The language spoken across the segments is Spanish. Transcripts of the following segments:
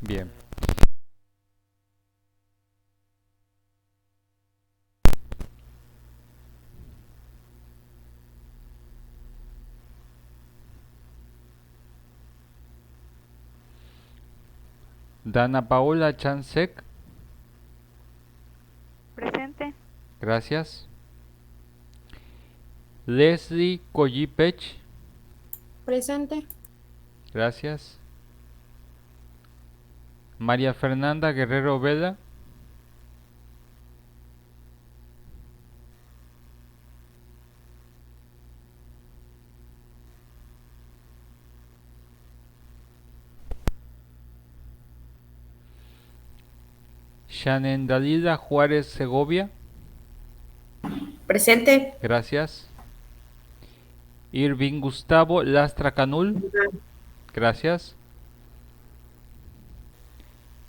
Bien. Dana Paola Chansek, Presente. gracias. Leslie Collipech, Presente. gracias. María Fernanda Guerrero Vela, Shannon Dalila Juárez Segovia, Presente. gracias. Irving Gustavo Lastra Canul, gracias.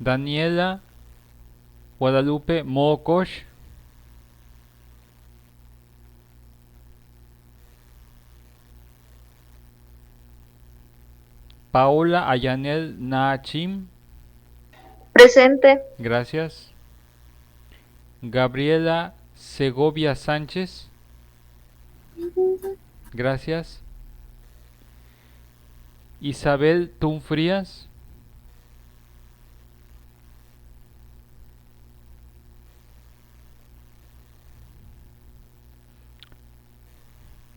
Daniela Guadalupe Mokosh, Paola Ayanel Naachim, Presente. gracias. Gabriela Segovia Sánchez, gracias. Isabel Tunfrías,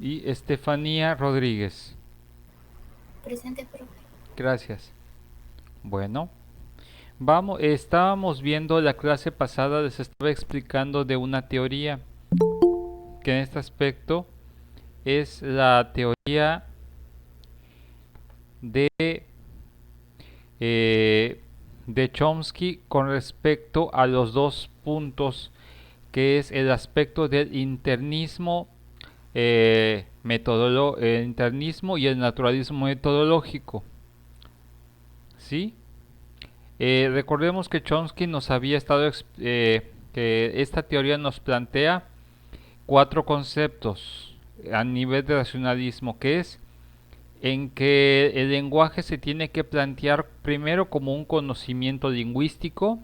y Estefanía Rodríguez, Presente, profe. gracias. Bueno, estábamos viendo la clase pasada, les estaba explicando de una teoría que en este aspecto es la teoría de Chomsky con respecto a los dos puntos, que es el aspecto del internismo, el internismo y el naturalismo metodológico. ¿Sí? Recordemos que Chomsky nos había estado que esta teoría nos plantea cuatro conceptos a nivel de racionalismo, que es en que el lenguaje se tiene que plantear primero como un conocimiento lingüístico.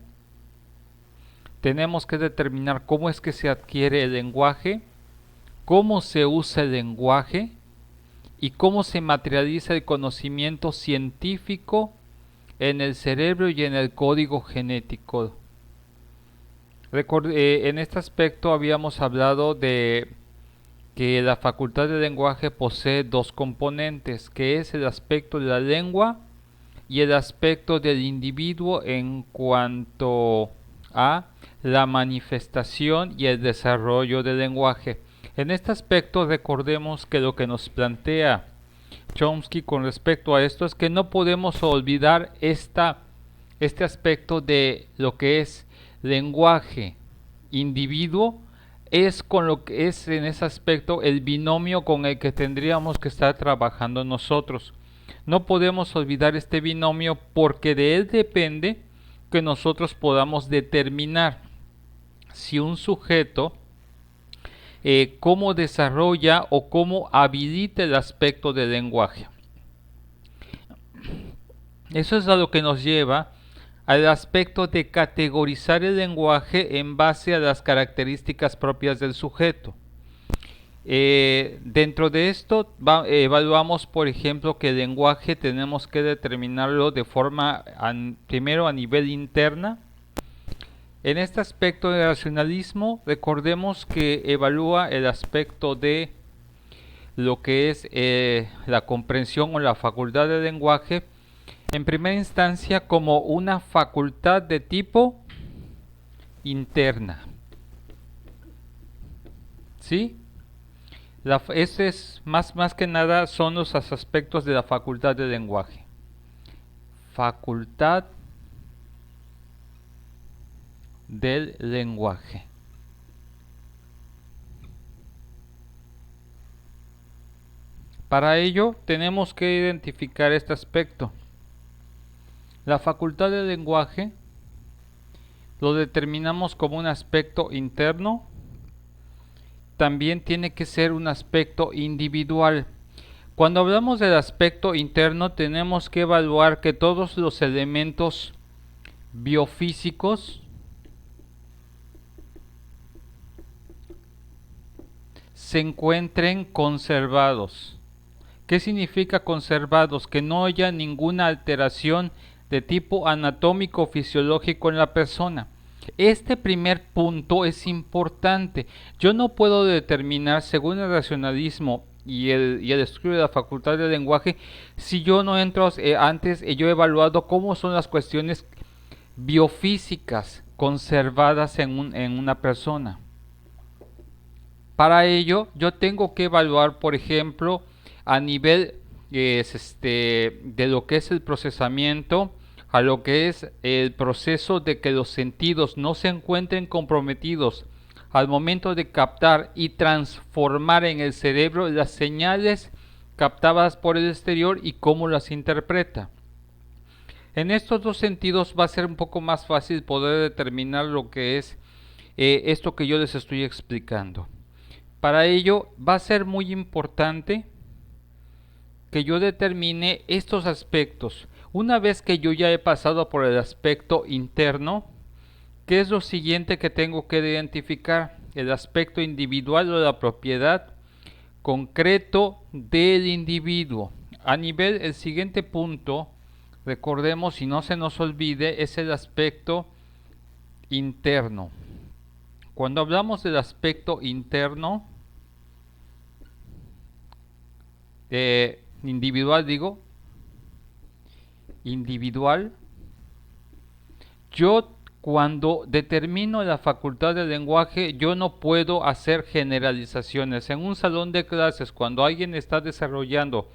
Tenemos que determinar cómo es que se adquiere el lenguaje, cómo se usa el lenguaje y cómo se materializa el conocimiento científico en el cerebro y en el código genético. En este aspecto habíamos hablado de que la facultad de lenguaje posee dos componentes, que es el aspecto de la lengua y el aspecto del individuo en cuanto a la manifestación y el desarrollo del lenguaje. En este aspecto recordemos que lo que nos plantea Chomsky con respecto a esto es que no podemos olvidar este aspecto de lo que es lenguaje, individuo, es con lo que es en ese aspecto el binomio con el que tendríamos que estar trabajando nosotros. No podemos olvidar este binomio porque de él depende que nosotros podamos determinar si un sujeto cómo desarrolla o cómo habilita el aspecto del lenguaje. Eso es a lo que nos lleva al aspecto de categorizar el lenguaje en base a las características propias del sujeto. Dentro de esto evaluamos, por ejemplo, que el lenguaje tenemos que determinarlo de forma primero a nivel interna. En este aspecto del racionalismo, recordemos que evalúa el aspecto de lo que es la comprensión o la facultad del lenguaje en primera instancia como una facultad de tipo interna. ¿Sí? Este es más que nada son los aspectos de la facultad del lenguaje. Facultad del lenguaje. Para ello tenemos que identificar este aspecto. La facultad del lenguaje lo determinamos como un aspecto interno. También tiene que ser un aspecto individual. Cuando hablamos del aspecto interno tenemos que evaluar que todos los elementos biofísicos se encuentren conservados. ¿Qué significa conservados? Que no haya ninguna alteración de tipo anatómico o fisiológico en la persona. Este primer punto es importante. Yo no puedo determinar, según el racionalismo y el estudio de la facultad de lenguaje, si yo no entro antes, yo he evaluado cómo son las cuestiones biofísicas conservadas en una persona. Para ello, yo tengo que evaluar, por ejemplo, a nivel de lo que es el procesamiento, a lo que es el proceso de que los sentidos no se encuentren comprometidos al momento de captar y transformar en el cerebro las señales captadas por el exterior y cómo las interpreta. En estos dos sentidos va a ser un poco más fácil poder determinar lo que es esto que yo les estoy explicando. Para ello va a ser muy importante que yo determine estos aspectos. Una vez que yo ya he pasado por el aspecto interno, ¿qué es lo siguiente que tengo que identificar? El aspecto individual o la propiedad concreto del individuo. A nivel, el siguiente punto, recordemos y no se nos olvide, es el aspecto interno. Cuando hablamos del aspecto interno, individual, yo cuando determino la facultad del lenguaje, yo no puedo hacer generalizaciones. En un salón de clases, cuando alguien está desarrollando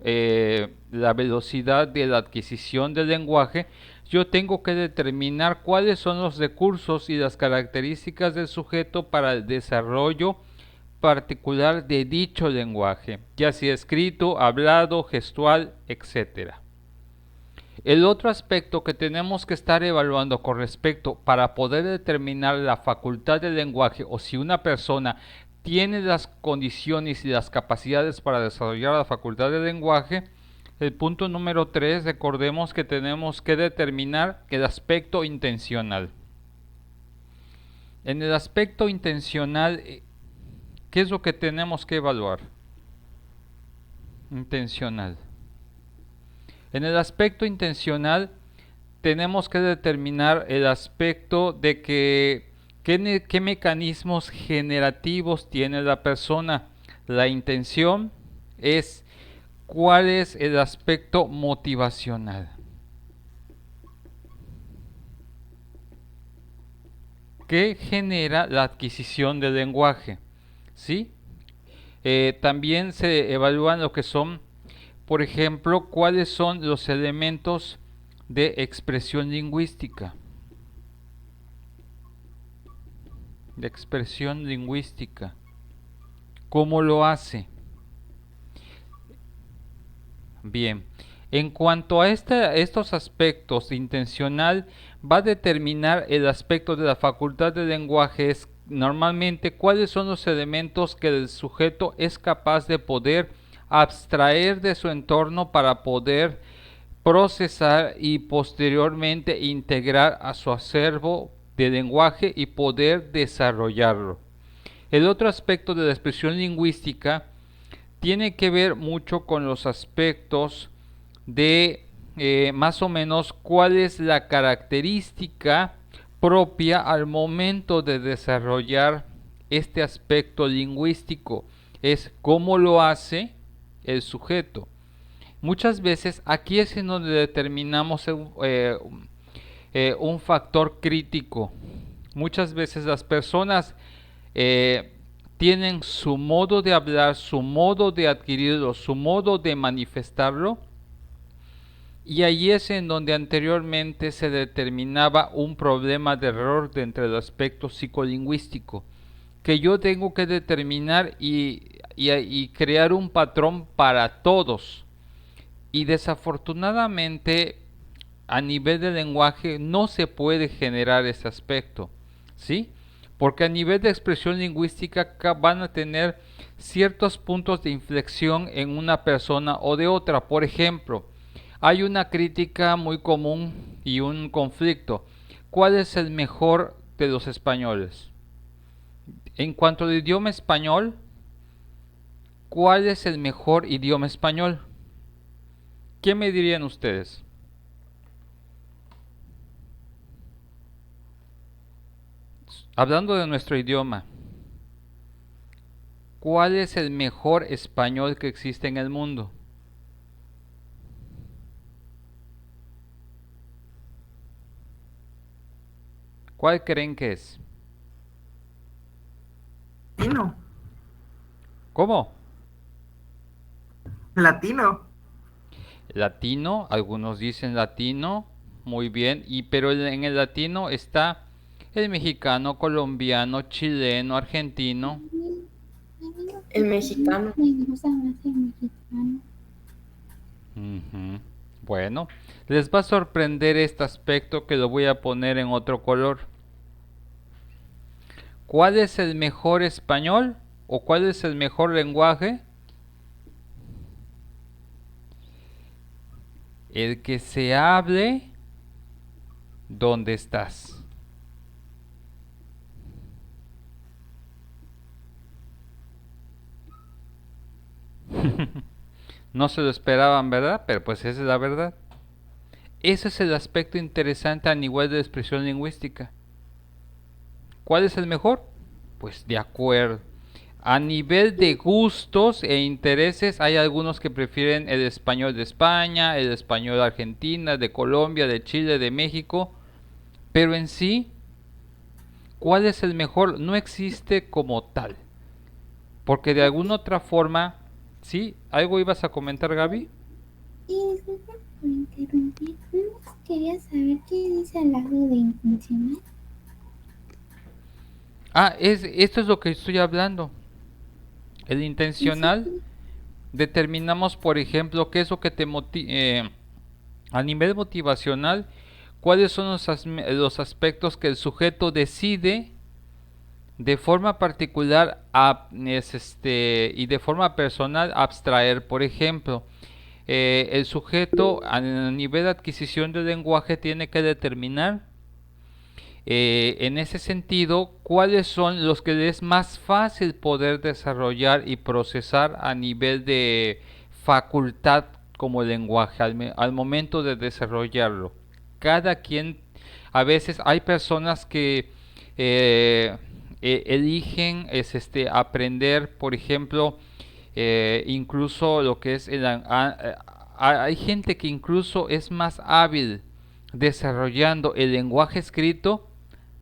la velocidad de la adquisición del lenguaje, yo tengo que determinar cuáles son los recursos y las características del sujeto para el desarrollo particular de dicho lenguaje, ya sea escrito, hablado, gestual, etc. El otro aspecto que tenemos que estar evaluando con respecto para poder determinar la facultad del lenguaje o si una persona tiene las condiciones y las capacidades para desarrollar la facultad del lenguaje, el punto número 3, recordemos que tenemos que determinar el aspecto intencional. En el aspecto intencional, ¿qué es lo que tenemos que evaluar? Intencional. En el aspecto intencional tenemos que determinar el aspecto de qué mecanismos generativos tiene la persona. La intención es cuál es el aspecto motivacional. ¿Qué genera la adquisición del lenguaje? ¿Sí? También se evalúan lo que son, por ejemplo, cuáles son los elementos de expresión lingüística. De expresión lingüística. ¿Cómo lo hace? Bien, en cuanto a estos aspectos, intencional va a determinar el aspecto de la facultad de lenguaje, es normalmente cuáles son los elementos que el sujeto es capaz de poder abstraer de su entorno para poder procesar y posteriormente integrar a su acervo de lenguaje y poder desarrollarlo. El otro aspecto de la expresión lingüística tiene que ver mucho con los aspectos de más o menos cuál es la característica propia al momento de desarrollar este aspecto lingüístico. Es cómo lo hace el sujeto. Muchas veces aquí es en donde determinamos un factor crítico. Muchas veces las personas tienen su modo de hablar, su modo de adquirirlo, su modo de manifestarlo, y ahí es en donde anteriormente se determinaba un problema de error dentro del aspecto psicolingüístico, que yo tengo que determinar y crear un patrón para todos. Y desafortunadamente a nivel de lenguaje no se puede generar ese aspecto, ¿sí? Porque a nivel de expresión lingüística van a tener ciertos puntos de inflexión en una persona o de otra. Por ejemplo, Hay una crítica muy común y un conflicto. ¿Cuál es el mejor de los españoles? En cuanto al idioma español, ¿cuál es el mejor idioma español? ¿Qué me dirían ustedes? Hablando de nuestro idioma, ¿cuál es el mejor español que existe en el mundo? ¿Cuál creen que es? Latino. ¿Cómo? Latino. Latino, algunos dicen latino, muy bien, pero en el latino está el mexicano, colombiano, chileno, argentino. El mexicano. Me gusta más el mexicano. Ujú. Bueno, les va a sorprender este aspecto que lo voy a poner en otro color. ¿Cuál es el mejor español o cuál es el mejor lenguaje? El que se hable donde estás. No se lo esperaban, ¿verdad? Pero pues esa es la verdad. Ese es el aspecto interesante a nivel de expresión lingüística. ¿Cuál es el mejor? Pues de acuerdo. A nivel de gustos e intereses, hay algunos que prefieren el español de España, el español de Argentina, de Colombia, de Chile, de México. Pero en sí, ¿cuál es el mejor? No existe como tal. Porque de alguna otra forma, ¿sí? ¿Algo ibas a comentar, Gaby? Disculpa por interrumpir. Quería saber qué dice al lado de intencional. Esto es lo que estoy hablando. El intencional, determinamos, por ejemplo, qué es lo que te motiva. A nivel motivacional, ¿cuáles son los aspectos que el sujeto decide de forma particular y de forma personal abstraer? Por ejemplo, el sujeto a nivel de adquisición de lenguaje tiene que determinar en ese sentido cuáles son los que es más fácil poder desarrollar y procesar a nivel de facultad como lenguaje al momento de desarrollarlo. Cada quien, a veces hay personas que eligen aprender, por ejemplo, incluso lo que es hay gente que incluso es más hábil desarrollando el lenguaje escrito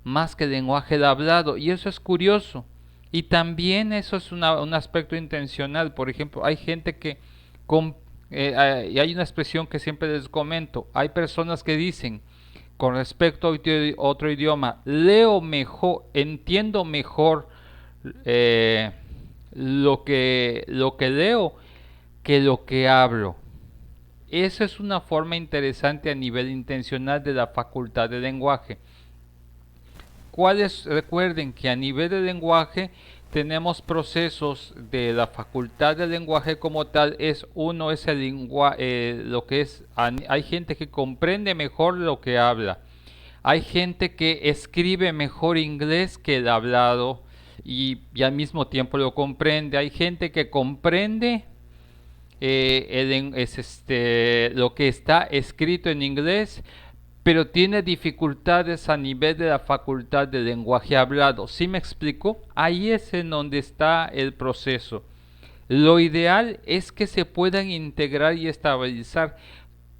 más que el lenguaje hablado, y eso es curioso. Y también eso es un aspecto intencional. Por ejemplo, hay gente que y hay una expresión que siempre les comento, hay personas que dicen con respecto a otro idioma, leo mejor, entiendo mejor lo que leo que lo que hablo. Eso es una forma interesante a nivel intencional de la facultad de lenguaje. Recuerden que a nivel de lenguaje tenemos procesos de la facultad de lenguaje como tal. Uno es el lo que es, hay gente que comprende mejor lo que habla. Hay gente que escribe mejor inglés que el hablado y al mismo tiempo lo comprende. Hay gente que comprende lo que está escrito en inglés, pero tiene dificultades a nivel de la facultad de lenguaje hablado. ¿Sí me explico? Ahí es en donde está el proceso. Lo ideal es que se puedan integrar y estabilizar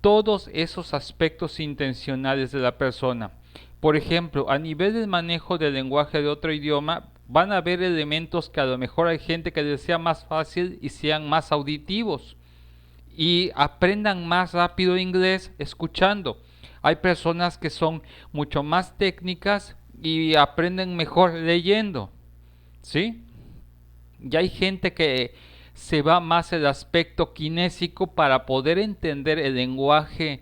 todos esos aspectos intencionales de la persona. Por ejemplo, a nivel del manejo del lenguaje de otro idioma, van a haber elementos que a lo mejor hay gente que les sea más fácil y sean más auditivos y aprendan más rápido inglés escuchando. Hay personas que son mucho más técnicas y aprenden mejor leyendo, ¿sí? Y hay gente que se va más el aspecto kinésico para poder entender el lenguaje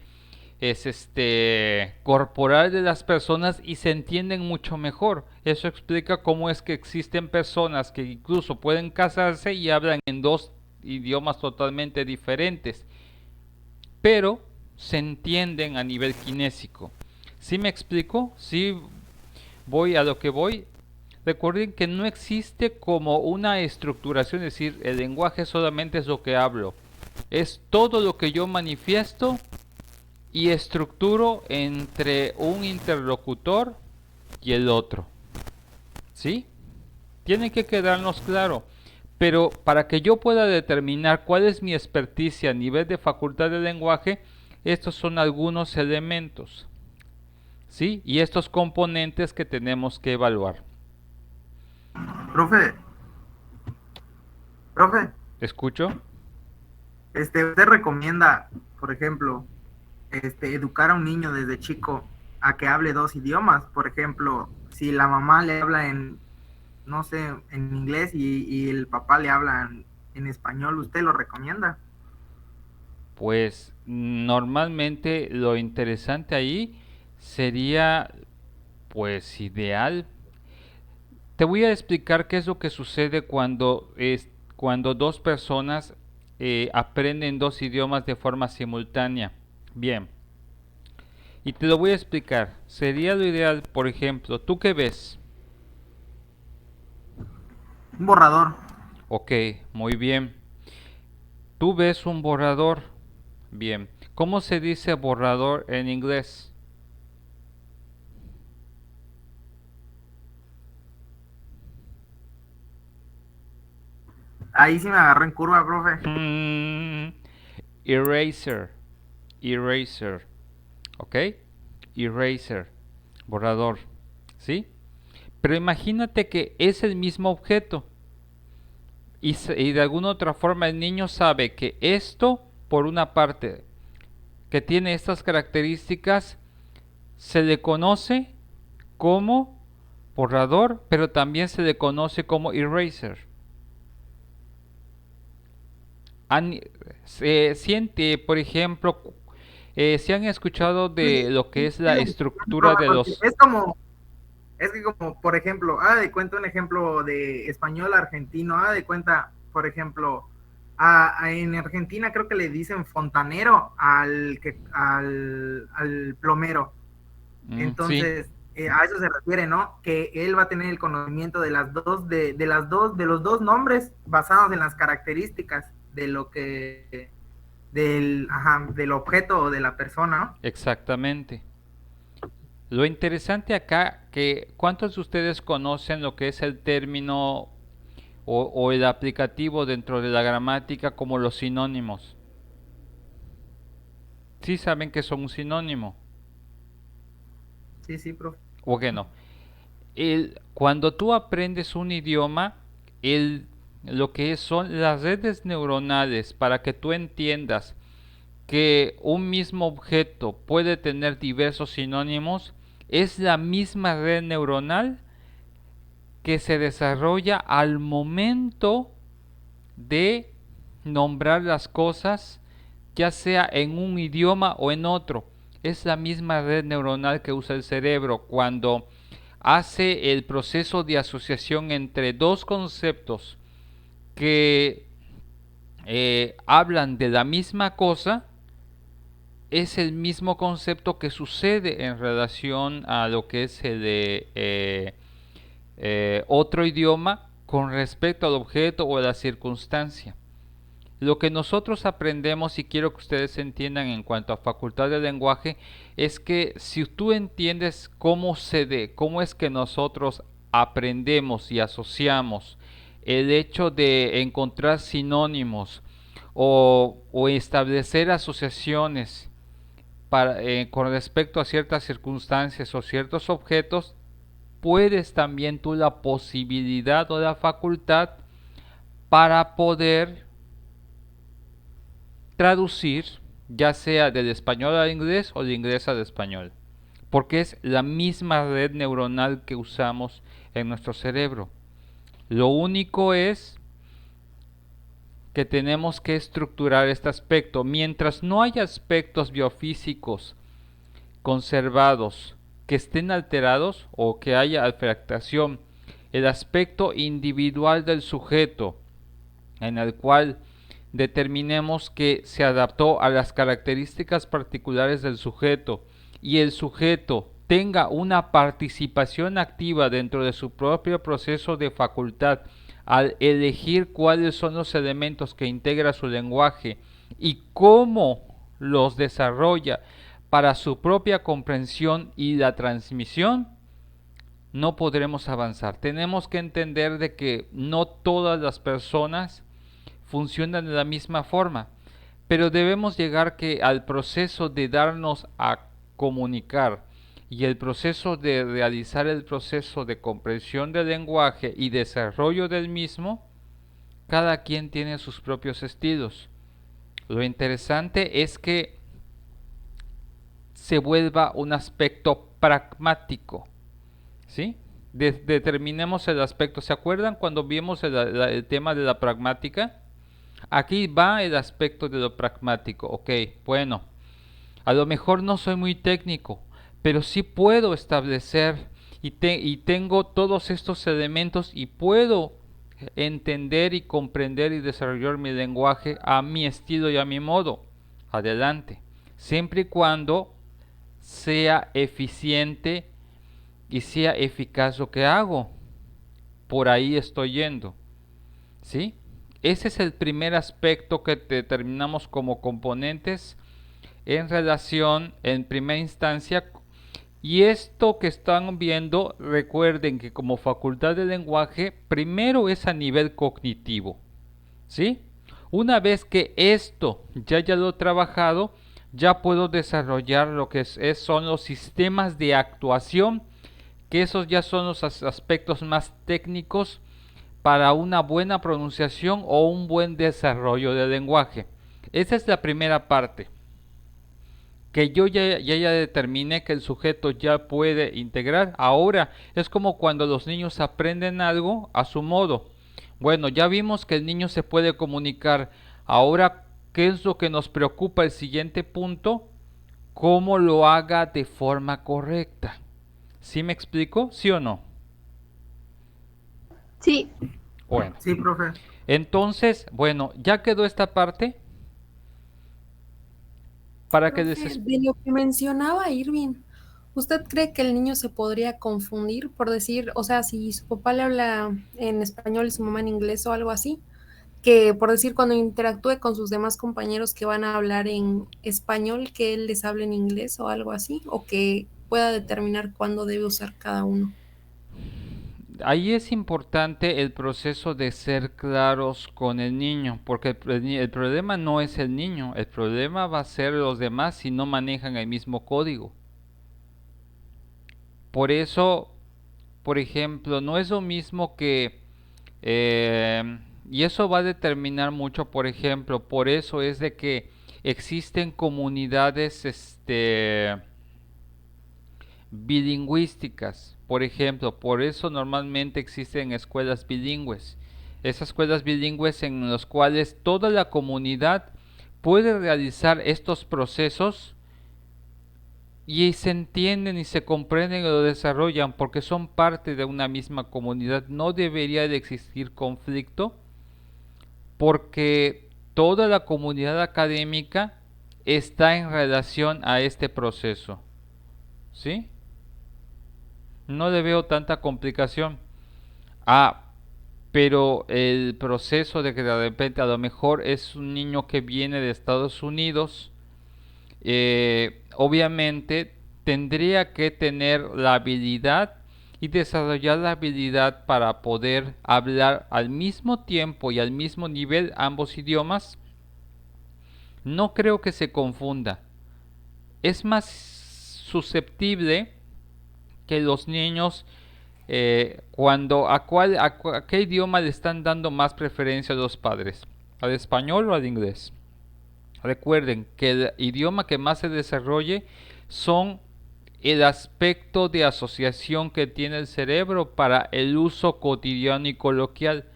corporal de las personas y se entienden mucho mejor. Eso explica cómo es que existen personas que incluso pueden casarse y hablan en dos idiomas totalmente diferentes, pero se entienden a nivel kinésico. ¿Sí me explico? ¿Sí voy a lo que voy? Recuerden que no existe como una estructuración, es decir, el lenguaje solamente es lo que hablo. Es todo lo que yo manifiesto y estructuro entre un interlocutor y el otro. ¿Sí? Tiene que quedarnos claro. Pero para que yo pueda determinar cuál es mi experticia a nivel de facultad de lenguaje, estos son algunos elementos. ¿Sí? Y estos componentes que tenemos que evaluar. Profe, profe, ¿Escucho? usted recomienda, por ejemplo, educar a un niño desde chico a que hable dos idiomas. Por ejemplo, si la mamá le habla en, no sé, en inglés y el papá le habla en español, ¿usted lo recomienda? Pues normalmente lo interesante ahí sería, pues ideal. Te voy a explicar qué es lo que sucede cuando dos personas aprenden dos idiomas de forma simultánea. Bien, y te lo voy a explicar. Sería lo ideal, por ejemplo, ¿tú qué ves? Un borrador. Ok, muy bien. Tú ves un borrador. Bien. ¿Cómo se dice borrador en inglés? Ahí sí me agarró en curva, profe. Eraser. Eraser. ¿Ok? Eraser. Borrador. ¿Sí? Pero imagínate que es el mismo objeto. Y de alguna otra forma el niño sabe que esto, por una parte, que tiene estas características, se le conoce como borrador, pero también se le conoce como eraser. Se siente, por ejemplo, si han escuchado de lo que es la estructura de los... Es que como, por ejemplo, haga de cuenta un ejemplo de español argentino, haga de cuenta, por ejemplo, en Argentina creo que le dicen fontanero al plomero. Sí, Entonces, a eso se refiere, ¿no? Que él va a tener el conocimiento de las dos, de los dos nombres basados en las características de lo que, del objeto o de la persona, ¿no? exactamente. Lo interesante acá, que ¿cuántos de ustedes conocen lo que es el término o el aplicativo dentro de la gramática como los sinónimos? Sí saben que son un sinónimo. Sí, sí, profe. ¿O que no? Cuando tú aprendes un idioma, lo que son las redes neuronales para que tú entiendas que un mismo objeto puede tener diversos sinónimos, es la misma red neuronal que se desarrolla al momento de nombrar las cosas, ya sea en un idioma o en otro. Es la misma red neuronal que usa el cerebro cuando hace el proceso de asociación entre dos conceptos que hablan de la misma cosa. Es el mismo concepto que sucede en relación a lo que es el de otro idioma con respecto al objeto o a la circunstancia. Lo que nosotros aprendemos, y quiero que ustedes entiendan en cuanto a facultad de lenguaje, es que si tú entiendes cómo es que nosotros aprendemos y asociamos el hecho de encontrar sinónimos o establecer asociaciones con respecto a ciertas circunstancias o ciertos objetos, puedes también tú la posibilidad o la facultad para poder traducir, ya sea del español al inglés o del inglés al español, porque es la misma red neuronal que usamos en nuestro cerebro. Lo único es que tenemos que estructurar este aspecto. Mientras no haya aspectos biofísicos conservados que estén alterados o que haya alteración, el aspecto individual del sujeto en el cual determinemos que se adaptó a las características particulares del sujeto y el sujeto tenga una participación activa dentro de su propio proceso de facultad al elegir cuáles son los elementos que integra su lenguaje y cómo los desarrolla para su propia comprensión y la transmisión, no podremos avanzar. Tenemos que entender de que no todas las personas funcionan de la misma forma, pero debemos llegar que al proceso de darnos a comunicar y el proceso de realizar el proceso de comprensión del lenguaje y desarrollo del mismo, cada quien tiene sus propios estilos. Lo interesante es que se vuelva un aspecto pragmático, ¿sí? Determinemos el aspecto. ¿Se acuerdan cuando vimos el tema de la pragmática? Aquí va el aspecto de lo pragmático. Ok, bueno, a lo mejor no soy muy técnico, pero sí puedo establecer y tengo todos estos elementos y puedo entender y comprender y desarrollar mi lenguaje a mi estilo y a mi modo. Adelante, siempre y cuando sea eficiente y sea eficaz lo que hago. Por ahí estoy yendo, ¿sí? Ese es el primer aspecto que determinamos como componentes en relación, en primera instancia. Y esto que están viendo, recuerden que como facultad de lenguaje, primero es a nivel cognitivo, ¿sí? Una vez que esto ya lo he trabajado, ya puedo desarrollar lo que son los sistemas de actuación, que esos ya son los aspectos más técnicos para una buena pronunciación o un buen desarrollo del lenguaje. Esa es la primera parte, que yo ya determiné que el sujeto ya puede integrar. Ahora es como cuando los niños aprenden algo a su modo. Bueno, ya vimos que el niño se puede comunicar. Ahora, ¿qué es lo que nos preocupa? El siguiente punto, cómo lo haga de forma correcta. ¿Sí me explico? ¿Sí o no? Sí. Bueno, Sí, profe. entonces, bueno, ya quedó esta parte para que Profe, de lo que mencionaba Irving, ¿usted cree que el niño se podría confundir por decir, o sea, si su papá le habla en español y su mamá en inglés o algo así, que por decir cuando interactúe con sus demás compañeros que van a hablar en español, que él les hable en inglés o algo así, o que pueda determinar cuándo debe usar cada uno? ahí es importante el proceso de ser claros con el niño, porque el problema no es el niño, el problema va a ser los demás si no manejan el mismo código. Por eso, por ejemplo, no es lo mismo que, y eso va a determinar mucho, por ejemplo, por eso es de que existen comunidades, bilingüísticas, por ejemplo, por eso normalmente existen escuelas bilingües. Esas escuelas bilingües en las cuales toda la comunidad puede realizar estos procesos y se entienden y se comprenden y lo desarrollan porque son parte de una misma comunidad. No debería de existir conflicto porque toda la comunidad académica está en relación a este proceso, ¿sí? No le veo tanta complicación. Pero el proceso de que de repente a lo mejor es un niño que viene de Estados Unidos, obviamente tendría que tener la habilidad y desarrollar la habilidad para poder hablar al mismo tiempo y al mismo nivel ambos idiomas. No creo que se confunda. Es más susceptible que los niños, cuando a qué idioma le están dando más preferencia a los padres, al español o al inglés. Recuerden que el idioma que más se desarrolle son el aspecto de asociación que tiene el cerebro para el uso cotidiano y coloquial.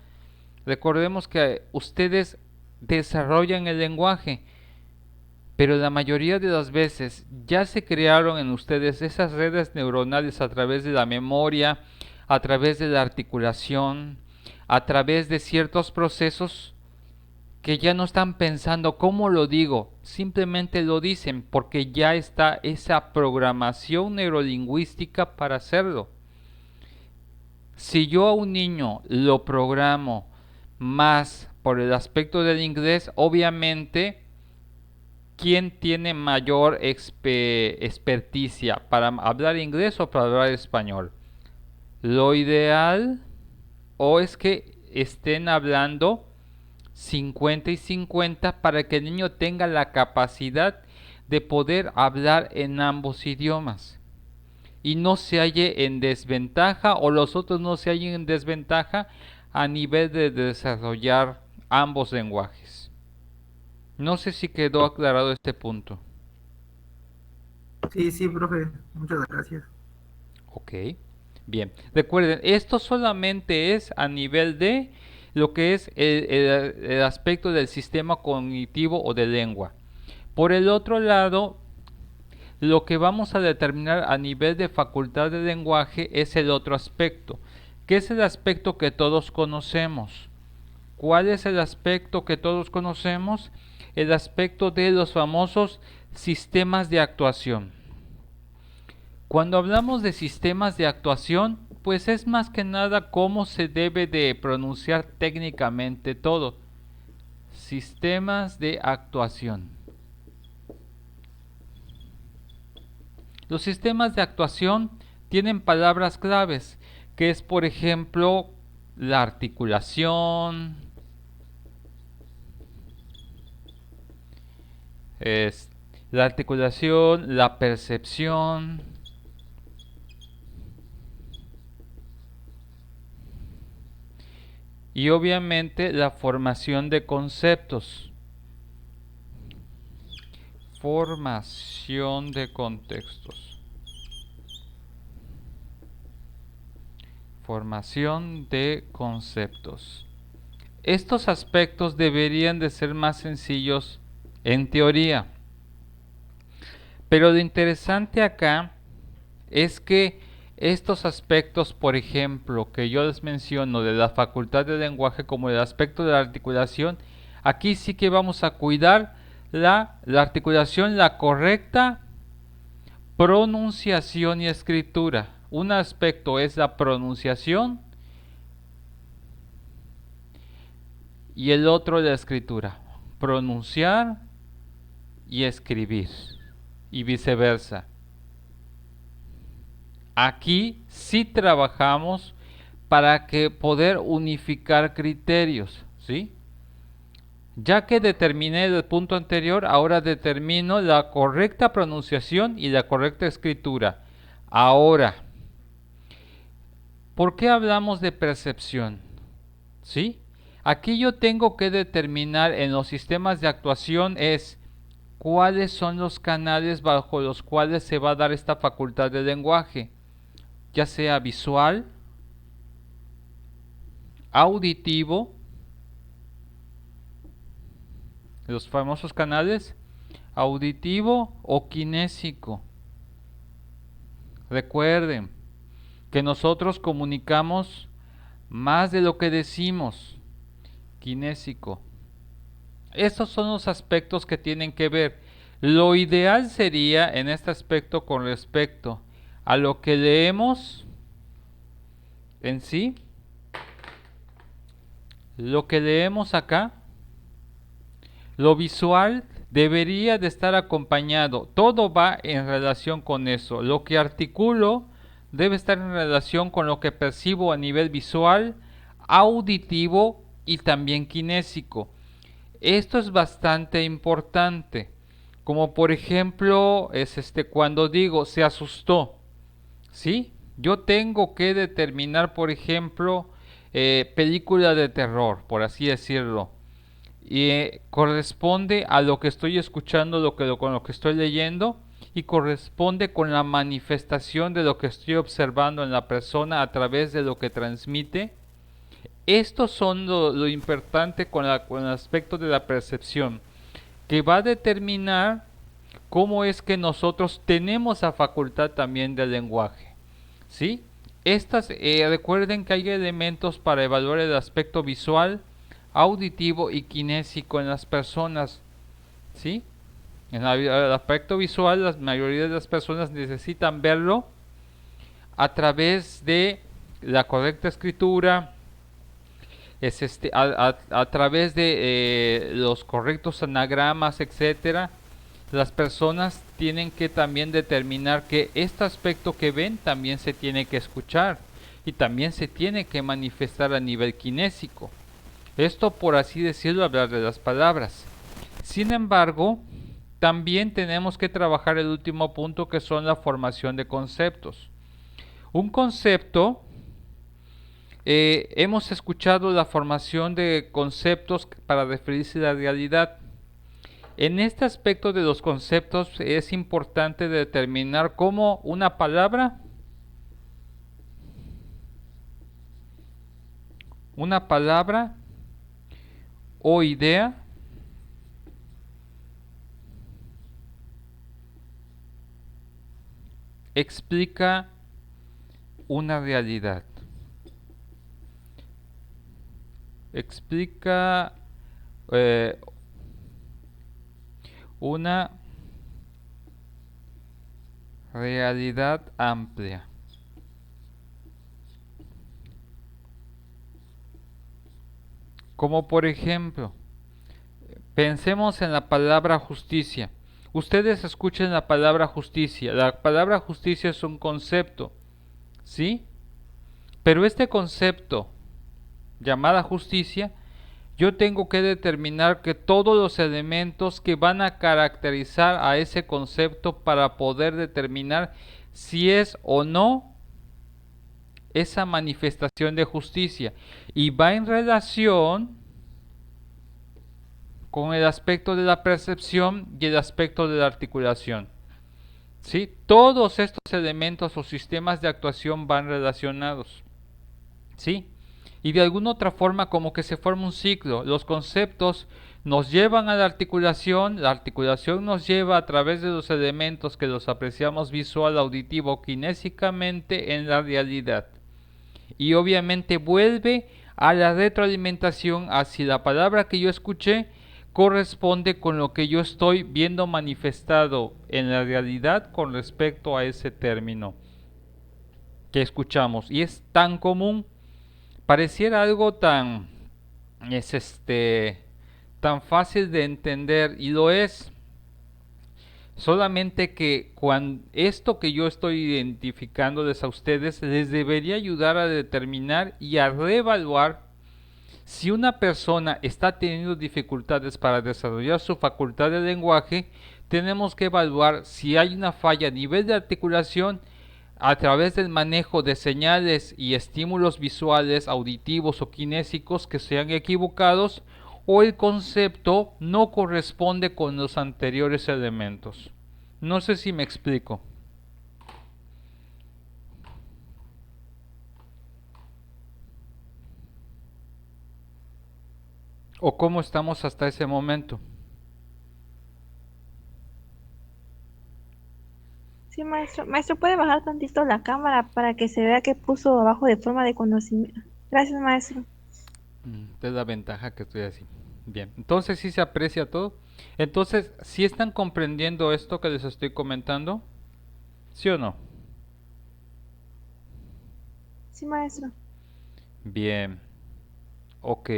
Recordemos que ustedes desarrollan el lenguaje, pero la mayoría de las veces ya se crearon en ustedes esas redes neuronales a través de la memoria, a través de la articulación, a través de ciertos procesos que ya no están pensando cómo lo digo, simplemente lo dicen porque ya está esa programación neurolingüística para hacerlo. Si yo a un niño lo programo más por el aspecto del inglés, obviamente, ¿quién tiene mayor experticia para hablar inglés o para hablar español? Lo ideal o es que estén hablando 50 y 50 para que el niño tenga la capacidad de poder hablar en ambos idiomas y no se halle en desventaja o los otros no se hallen en desventaja a nivel de desarrollar ambos lenguajes. No sé si quedó aclarado este punto. Sí, sí, profe, muchas gracias. Ok, bien. Recuerden, esto solamente es a nivel de lo que es el aspecto del sistema cognitivo o de lengua. Por el otro lado, lo que vamos a determinar a nivel de facultad de lenguaje es el otro aspecto, que es el aspecto que todos conocemos. ¿Cuál es el aspecto que todos conocemos? El aspecto de los famosos sistemas de actuación. Cuando hablamos de sistemas de actuación, pues es más que nada cómo se debe de pronunciar técnicamente todo. Sistemas de actuación. Los sistemas de actuación tienen palabras claves, que es por ejemplo la articulación, la percepción, y obviamente la formación de conceptos. Formación de contextos. Formación de conceptos. Estos aspectos deberían de ser más sencillos en teoría. Pero lo interesante acá es que estos aspectos, por ejemplo, que yo les menciono de la facultad de lenguaje como el aspecto de la articulación, aquí sí que vamos a cuidar la articulación, la correcta pronunciación y escritura. Un aspecto es la pronunciación y el otro la escritura. Pronunciar y escribir y viceversa. Aquí sí trabajamos para que poder unificar criterios, ¿sí? Ya que determiné el punto anterior, ahora determino la correcta pronunciación y la correcta escritura. Ahora, ¿por qué hablamos de percepción? ¿Sí? Aquí yo tengo que determinar en los sistemas de actuación es cuáles son los canales bajo los cuales se va a dar esta facultad de lenguaje, ya sea visual, auditivo, los famosos canales auditivo o kinésico. Recuerden que nosotros comunicamos más de lo que decimos. Kinésico. Estos son los aspectos que tienen que ver. Lo ideal sería en este aspecto con respecto a lo que leemos en sí, lo que leemos acá, lo visual debería de estar acompañado. Todo va en relación con eso. Lo que articulo debe estar en relación con lo que percibo a nivel visual, auditivo y también kinésico. Esto es bastante importante. Como por ejemplo, es cuando digo se asustó. ¿Sí? Yo tengo que determinar, por ejemplo, película de terror, por así decirlo. Y corresponde a lo que estoy escuchando, con lo que estoy leyendo, y corresponde con la manifestación de lo que estoy observando en la persona a través de lo que transmite. Estos son lo importante con el aspecto de la percepción, que va a determinar cómo es que nosotros tenemos la facultad también del lenguaje, ¿sí? Recuerden que hay elementos para evaluar el aspecto visual, auditivo y kinésico en las personas, ¿sí? En el aspecto visual, la mayoría de las personas necesitan verlo a través de la correcta escritura, a través de los correctos anagramas, etcétera. Las personas tienen que también determinar que este aspecto que ven también se tiene que escuchar y también se tiene que manifestar a nivel kinésico. Esto, por así decirlo, hablar de las palabras. Sin embargo, también tenemos que trabajar el último punto, que son la formación de conceptos. Un concepto, hemos escuchado la formación de conceptos para referirse a la realidad. En este aspecto de los conceptos es importante determinar cómo una palabra o idea explica una realidad. Explica una realidad amplia. Como por ejemplo, pensemos en la palabra justicia. Ustedes escuchen la palabra justicia. La palabra justicia es un concepto, ¿sí? Pero este concepto, llamada justicia, yo tengo que determinar que todos los elementos que van a caracterizar a ese concepto para poder determinar si es o no esa manifestación de justicia, y va en relación con el aspecto de la percepción y el aspecto de la articulación, ¿sí? Todos estos elementos o sistemas de actuación van relacionados, ¿sí? Y de alguna otra forma como que se forma un ciclo. Los conceptos nos llevan a la articulación nos lleva a través de los elementos que los apreciamos visual, auditivo, kinésicamente en la realidad. Y obviamente vuelve a la retroalimentación hacia la palabra que yo escuché corresponde con lo que yo estoy viendo manifestado en la realidad con respecto a ese término que escuchamos. Y es tan común, pareciera algo tan tan fácil de entender, y lo es. Solamente que cuando esto que yo estoy identificándoles a ustedes les debería ayudar a determinar y a reevaluar si una persona está teniendo dificultades para desarrollar su facultad de lenguaje. Tenemos que evaluar si hay una falla a nivel de articulación a través del manejo de señales y estímulos visuales, auditivos o kinésicos que sean equivocados, o el concepto no corresponde con los anteriores elementos. No sé si me explico. ¿O cómo estamos hasta ese momento? Sí, maestro. Maestro, ¿puede bajar tantito la cámara para que se vea que puso abajo de forma de conocimiento? Gracias, maestro. Es la ventaja que estoy así. Bien, entonces sí se aprecia todo. Entonces, ¿sí están comprendiendo esto que les estoy comentando? ¿Sí o no? Sí, maestro. Bien, ok.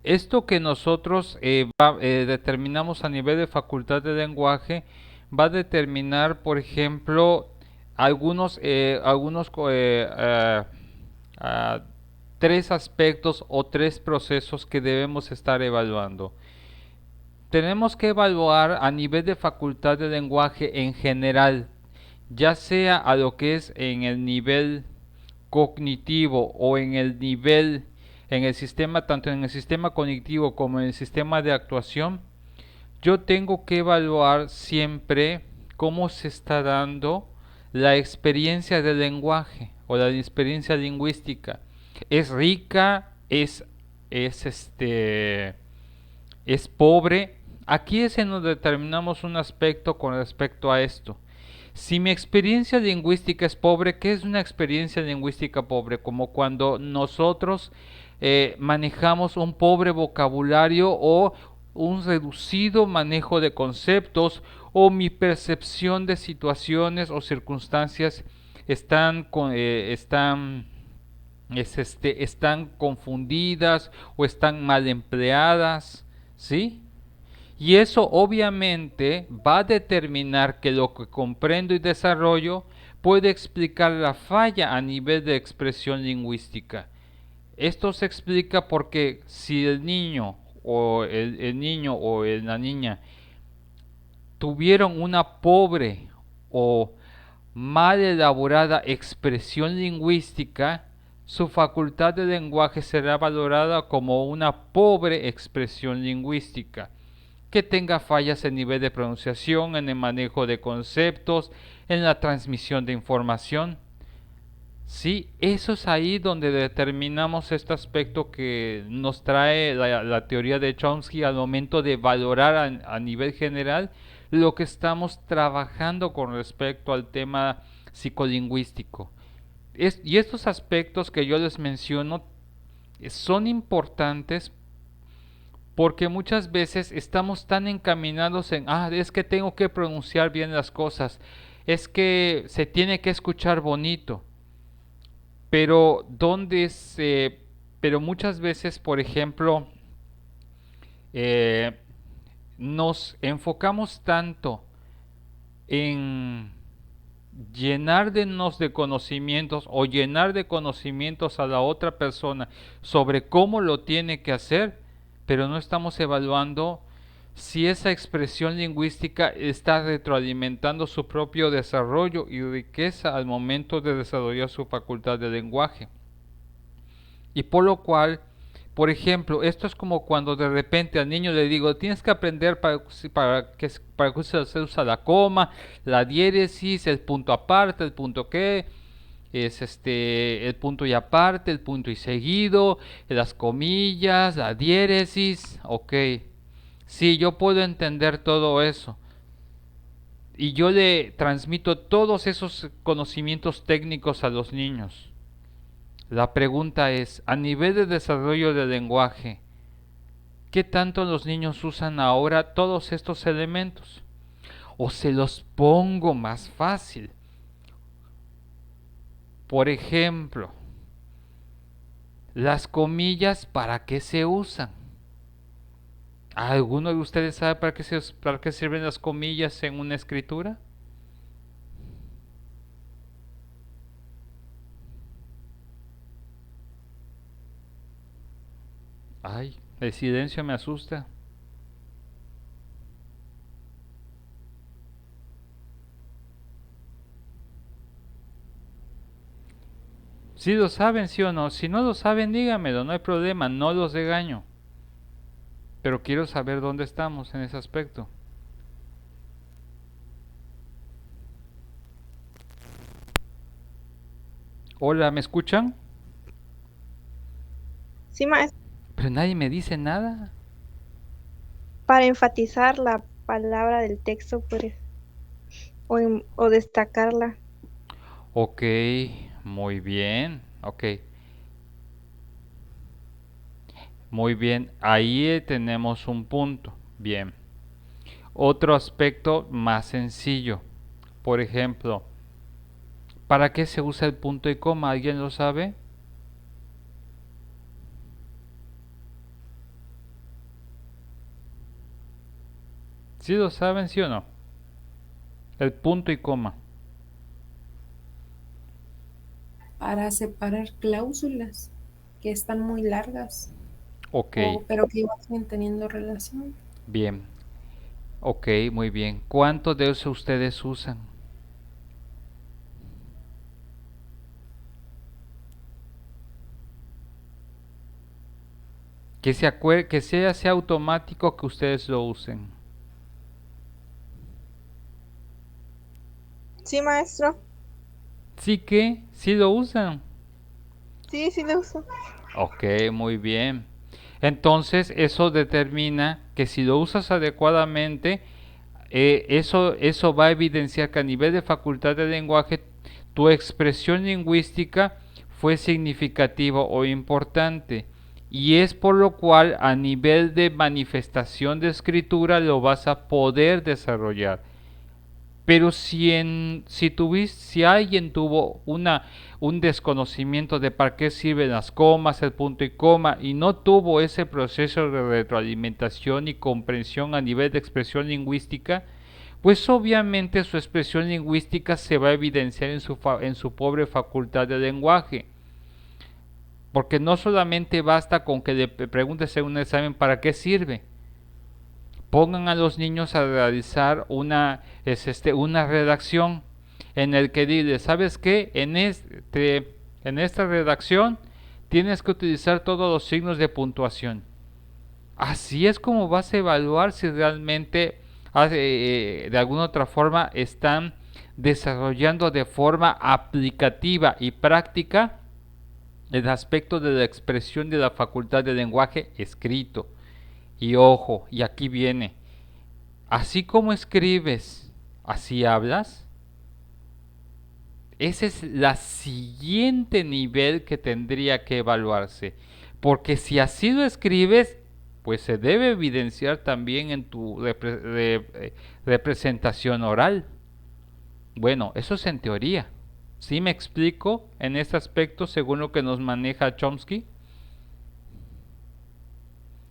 Esto que nosotros determinamos a nivel de facultad de lenguaje va a determinar, por ejemplo, tres aspectos o tres procesos que debemos estar evaluando. Tenemos que evaluar a nivel de facultad de lenguaje en general, ya sea a lo que es en el nivel cognitivo o en el nivel, en el sistema, tanto en el sistema cognitivo como en el sistema de actuación. Yo tengo que evaluar siempre cómo se está dando la experiencia del lenguaje o la experiencia lingüística. ¿Es rica? ¿Es pobre? Aquí es en donde determinamos un aspecto con respecto a esto. Si mi experiencia lingüística es pobre, ¿qué es una experiencia lingüística pobre? Como cuando nosotros manejamos un pobre vocabulario o un reducido manejo de conceptos, o mi percepción de situaciones o circunstancias están confundidas o están mal empleadas, ¿sí? Y eso obviamente va a determinar que lo que comprendo y desarrollo puede explicar la falla a nivel de expresión lingüística. Esto se explica porque si el niño o la niña tuvieron una pobre o mal elaborada expresión lingüística, su facultad de lenguaje será valorada como una pobre expresión lingüística, que tenga fallas en nivel de pronunciación, en el manejo de conceptos, en la transmisión de información. Sí, eso es ahí donde determinamos este aspecto que nos trae la teoría de Chomsky al momento de valorar a nivel general lo que estamos trabajando con respecto al tema psicolingüístico. Y estos aspectos que yo les menciono son importantes porque muchas veces estamos tan encaminados en, es que tengo que pronunciar bien las cosas, es que se tiene que escuchar bonito. Pero pero muchas veces, por ejemplo, nos enfocamos tanto en llenarnos de conocimientos o llenar de conocimientos a la otra persona sobre cómo lo tiene que hacer, pero no estamos evaluando si esa expresión lingüística está retroalimentando su propio desarrollo y riqueza al momento de desarrollar su facultad de lenguaje. Y por lo cual, por ejemplo, esto es como cuando de repente al niño le digo, tienes que aprender para que se usa la coma, la diéresis, el punto aparte, el punto que es el punto y aparte, el punto y seguido, las comillas, la diéresis, ok. Sí, yo puedo entender todo eso. Y yo le transmito todos esos conocimientos técnicos a los niños. La pregunta es, a nivel de desarrollo del lenguaje, ¿qué tanto los niños usan ahora todos estos elementos? ¿O se los pongo más fácil? Por ejemplo, las comillas, ¿para qué se usan? ¿Alguno de ustedes sabe para qué sirven las comillas en una escritura? Ay, el silencio me asusta. Si lo saben, sí o no. Si no lo saben, dígamelo, no hay problema, no los regaño. Pero quiero saber dónde estamos en ese aspecto. Hola, ¿me escuchan? Sí, maestro. Pero nadie me dice nada. Para enfatizar la palabra del texto, pues, o destacarla. Ok, muy bien. Ok. Muy bien, ahí tenemos un punto. Bien. Otro aspecto más sencillo. Por ejemplo, ¿para qué se usa el punto y coma? ¿Alguien lo sabe? ¿Sí lo saben, sí o no? El punto y coma. Para separar cláusulas que están muy largas, Ok, pero que igual siguen teniendo relación. bien. Ok, muy bien. ¿Cuántos de esos ustedes usan? Que sea automático que ustedes lo usen. Sí, maestro. Sí lo usan. Sí, sí lo uso. Ok, muy bien. Entonces eso determina que si lo usas adecuadamente, eso va a evidenciar que a nivel de facultad de lenguaje tu expresión lingüística fue significativa o importante. Y es por lo cual a nivel de manifestación de escritura lo vas a poder desarrollar. Pero si alguien tuvo un desconocimiento de para qué sirven las comas, el punto y coma, y no tuvo ese proceso de retroalimentación y comprensión a nivel de expresión lingüística, pues obviamente su expresión lingüística se va a evidenciar en su pobre facultad de lenguaje. Porque no solamente basta con que le preguntes en un examen para qué sirve. Pongan a los niños a realizar una redacción en el que dice, ¿sabes qué? En esta redacción tienes que utilizar todos los signos de puntuación. Así es como vas a evaluar si realmente de alguna otra forma están desarrollando de forma aplicativa y práctica el aspecto de la expresión de la facultad de lenguaje escrito. Y ojo, y aquí viene, así como escribes, así hablas. Ese es la siguiente nivel que tendría que evaluarse. Porque si así lo escribes, pues se debe evidenciar también en tu representación oral. Bueno, eso es en teoría. ¿Sí me explico en este aspecto según lo que nos maneja Chomsky?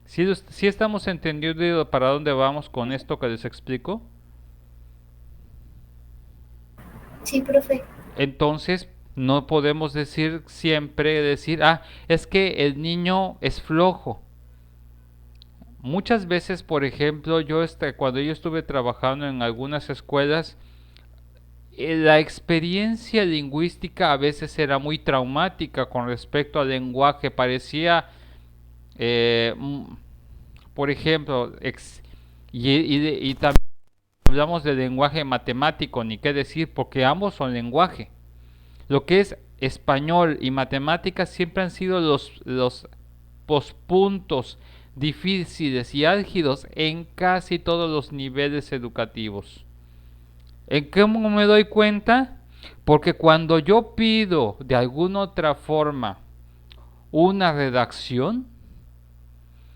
¿Sí estamos entendiendo para dónde vamos con esto que les explico? Sí, profe. Entonces, no podemos decir siempre, es que el niño es flojo. Muchas veces, por ejemplo, cuando yo estuve trabajando en algunas escuelas, la experiencia lingüística a veces era muy traumática con respecto al lenguaje. Parecía, por ejemplo, y también hablamos de lenguaje matemático, ni qué decir, porque ambos son lenguaje. Lo que es español y matemáticas siempre han sido los puntos difíciles y álgidos en casi todos los niveles educativos. ¿En qué me doy cuenta? Porque cuando yo pido de alguna otra forma una redacción,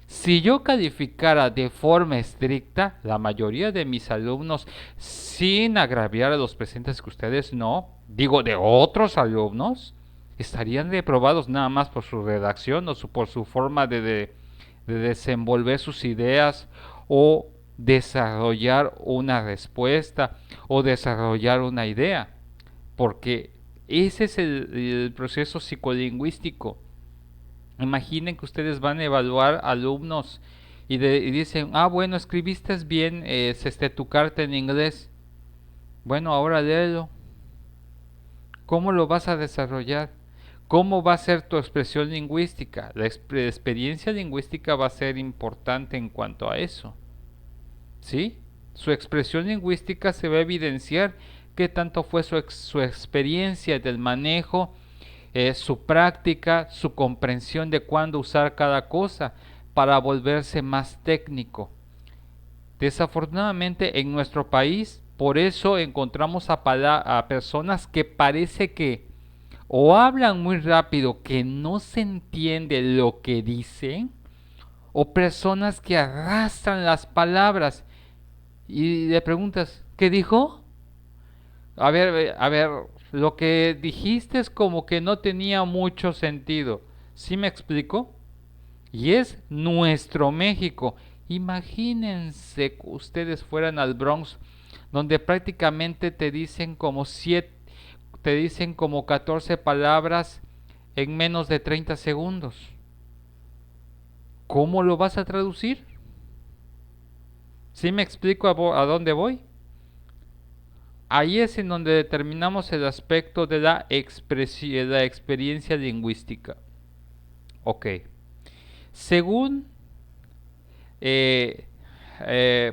si yo calificara de forma estricta, la mayoría de mis alumnos, sin agraviar a los presentes que ustedes no, digo de otros alumnos, estarían reprobados nada más por su redacción o por su forma de desenvolver sus ideas o desarrollar una respuesta o desarrollar una idea, porque ese es el proceso psicolingüístico. Imaginen que ustedes van a evaluar alumnos y dicen, bueno, escribiste bien tu carta en inglés. Bueno, ahora léelo. ¿Cómo lo vas a desarrollar? ¿Cómo va a ser tu expresión lingüística? La experiencia lingüística va a ser importante en cuanto a eso. ¿Sí? Su expresión lingüística se va a evidenciar qué tanto fue su experiencia del manejo, su práctica, su comprensión de cuándo usar cada cosa para volverse más técnico. Desafortunadamente en nuestro país, por eso encontramos a personas que parece que o hablan muy rápido que no se entiende lo que dicen, o personas que arrastran las palabras y le preguntas, ¿qué dijo? A ver, lo que dijiste es como que no tenía mucho sentido. ¿Sí me explico? Y es nuestro México. Imagínense que ustedes fueran al Bronx, donde prácticamente te dicen como 14 palabras en menos de 30 segundos. ¿Cómo lo vas a traducir? ¿Sí me explico a dónde voy? Ahí es en donde determinamos el aspecto de la experiencia lingüística. Ok. Según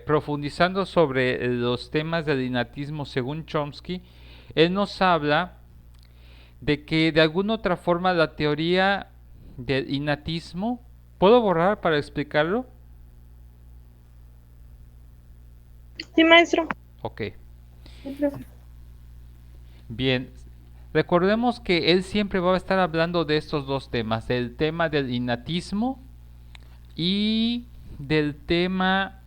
profundizando sobre los temas del innatismo según Chomsky, él nos habla de que de alguna otra forma la teoría del innatismo, ¿puedo borrar para explicarlo? Sí, maestro. Ok. Bien, Recordemos que él siempre va a estar hablando de estos dos temas, del tema del innatismo y del tema,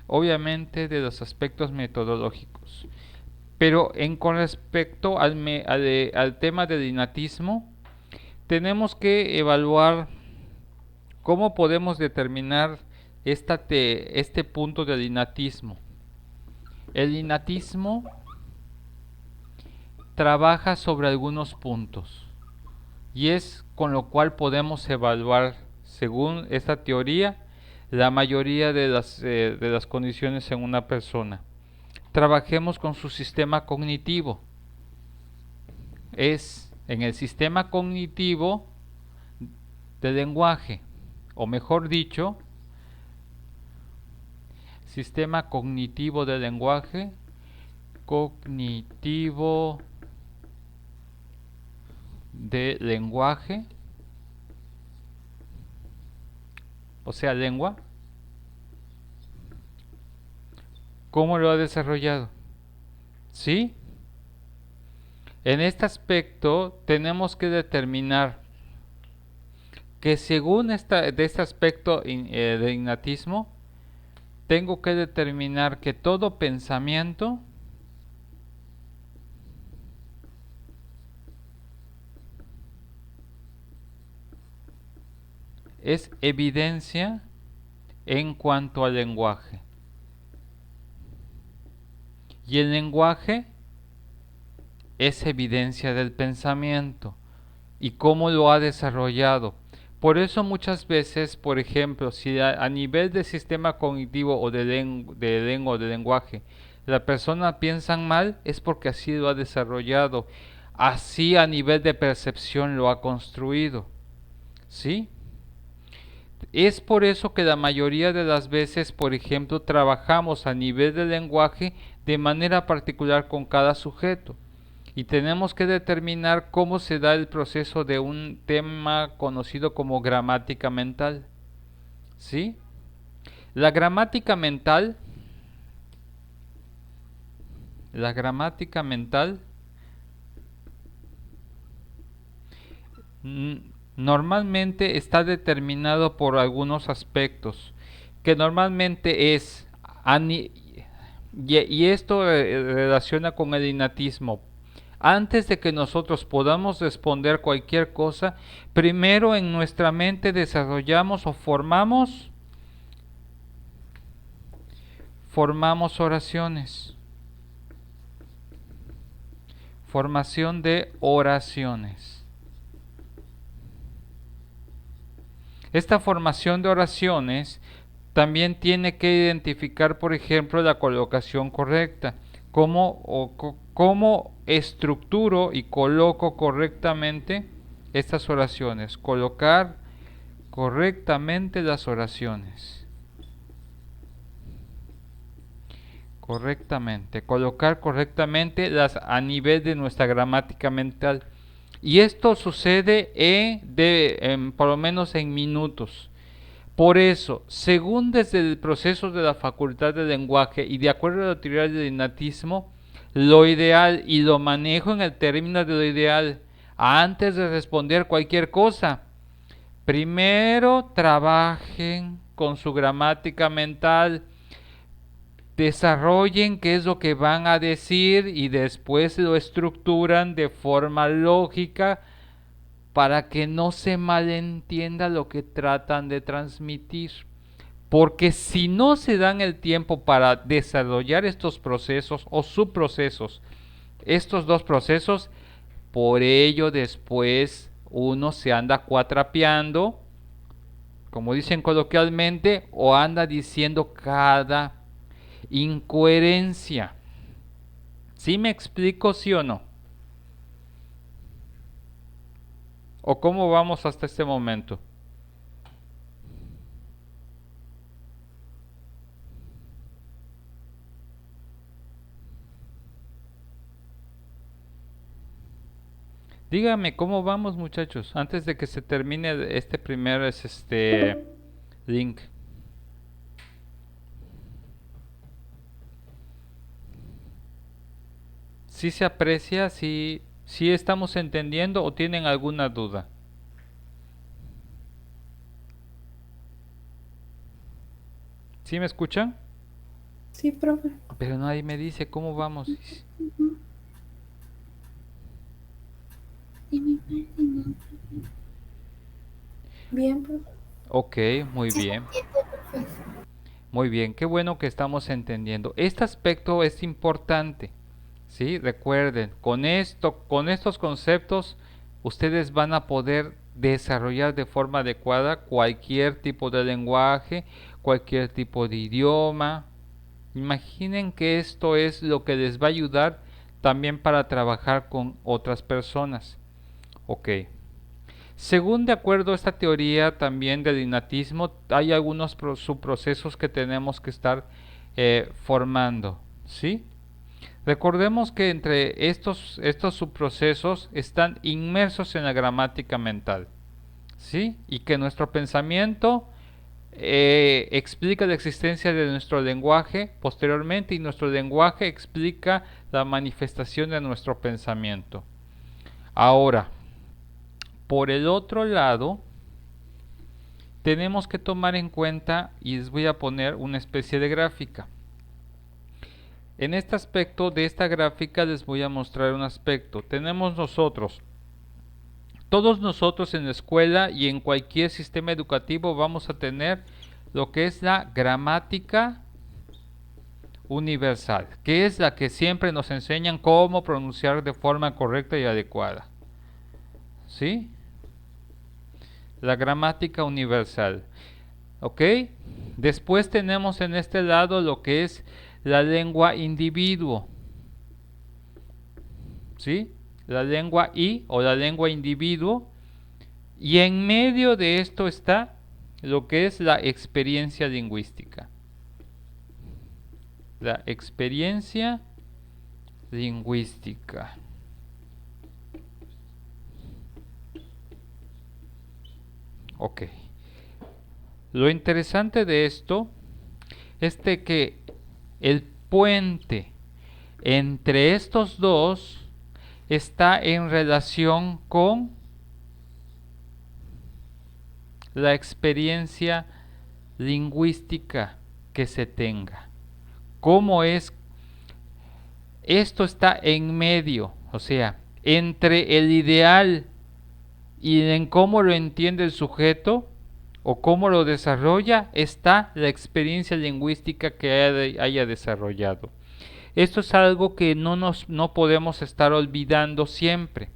obviamente, de los aspectos metodológicos. Pero con respecto al tema del innatismo, tenemos que evaluar cómo podemos determinar este punto del innatismo. El innatismo trabaja sobre algunos puntos y es con lo cual podemos evaluar, según esta teoría, la mayoría de las condiciones en una persona. Trabajemos con su sistema cognitivo. Es en el sistema cognitivo del lenguaje, o mejor dicho, sistema cognitivo del lenguaje, cognitivo de lenguaje, o sea, lengua. ¿Cómo lo ha desarrollado? ¿Sí? En este aspecto tenemos que determinar que según de este aspecto de innatismo, tengo que determinar que todo pensamiento es evidencia en cuanto al lenguaje. Y el lenguaje es evidencia del pensamiento y cómo lo ha desarrollado. Por eso muchas veces, por ejemplo, si a nivel de sistema cognitivo o de lengua o de lenguaje, la persona piensa mal, es porque así lo ha desarrollado. Así a nivel de percepción lo ha construido. ¿Sí? Es por eso que la mayoría de las veces, por ejemplo, trabajamos a nivel de lenguaje de manera particular con cada sujeto. Y tenemos que determinar cómo se da el proceso de un tema conocido como gramática mental. ¿Sí? La gramática mental normalmente está determinado por algunos aspectos, que normalmente es, y esto relaciona con el innatismo. Antes de que nosotros podamos responder cualquier cosa, primero en nuestra mente desarrollamos o formamos oraciones. Formación de oraciones. Esta formación de oraciones también tiene que identificar, por ejemplo, la colocación correcta. Cómo estructuro y coloco correctamente estas oraciones. Colocar correctamente las oraciones. Colocar correctamente las a nivel de nuestra gramática mental. Y esto sucede por lo menos en minutos. Por eso, según desde el proceso de la facultad de lenguaje y de acuerdo a la teoría del innatismo, lo ideal, y lo manejo en el término de lo ideal, antes de responder cualquier cosa, primero trabajen con su gramática mental, desarrollen qué es lo que van a decir y después lo estructuran de forma lógica para que no se malentienda lo que tratan de transmitir. Porque si no se dan el tiempo para desarrollar estos procesos o subprocesos, estos dos procesos, por ello después uno se anda cuatrapeando, como dicen coloquialmente, o anda diciendo cada incoherencia. ¿Sí me explico, sí o no? ¿O cómo vamos hasta este momento? Dígame cómo vamos, muchachos, antes de que se termine este primer link. ¿Sí se aprecia? ¿Sí ¿Sí estamos entendiendo o tienen alguna duda? ¿Sí me escuchan? Sí, profe. Pero nadie me dice cómo vamos. De mi parte no. Bien, profe. Ok, muy Sí, bien. entiendo, profe. Muy bien, qué bueno que estamos entendiendo. Este aspecto es importante, ¿sí? Recuerden, con estos conceptos, ustedes van a poder desarrollar de forma adecuada cualquier tipo de lenguaje, cualquier tipo de idioma. Imaginen que esto es lo que les va a ayudar también para trabajar con otras personas. Ok. Según de acuerdo a esta teoría también del innatismo, hay algunos subprocesos que tenemos que estar formando, ¿sí? Recordemos que entre estos subprocesos están inmersos en la gramática mental, ¿sí? Y que nuestro pensamiento explica la existencia de nuestro lenguaje posteriormente y nuestro lenguaje explica la manifestación de nuestro pensamiento. Ahora, por el otro lado, tenemos que tomar en cuenta, y les voy a poner una especie de gráfica. En este aspecto de esta gráfica les voy a mostrar un aspecto. Tenemos todos nosotros en la escuela y en cualquier sistema educativo vamos a tener lo que es la gramática universal, que es la que siempre nos enseñan cómo pronunciar de forma correcta y adecuada. ¿Sí? La gramática universal. ¿Ok? Después tenemos en este lado lo que es la lengua individuo. ¿Sí? La lengua I o la lengua individuo. Y en medio de esto está lo que es la experiencia lingüística. La experiencia lingüística. Ok. Lo interesante de esto es de que el puente entre estos dos está en relación con la experiencia lingüística que se tenga. ¿Cómo es? Esto está en medio, o sea, entre el ideal y en cómo lo entiende el sujeto o cómo lo desarrolla está la experiencia lingüística que haya desarrollado. Esto es algo que no podemos estar olvidando siempre.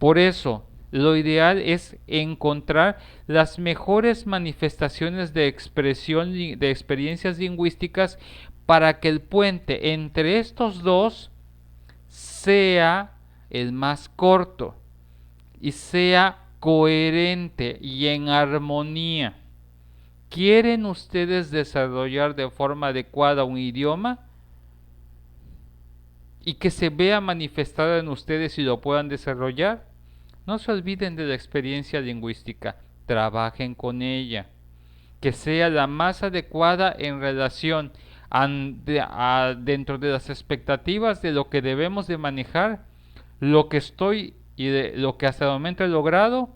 Por eso, lo ideal es encontrar las mejores manifestaciones de expresión de experiencias lingüísticas para que el puente entre estos dos sea el más corto y sea coherente y en armonía. ¿Quieren ustedes desarrollar de forma adecuada un idioma? Y que se vea manifestado en ustedes y lo puedan desarrollar. No se olviden de la experiencia lingüística, trabajen con ella, que sea la más adecuada en relación dentro de las expectativas de lo que debemos de manejar, lo que estoy y de lo que hasta el momento he logrado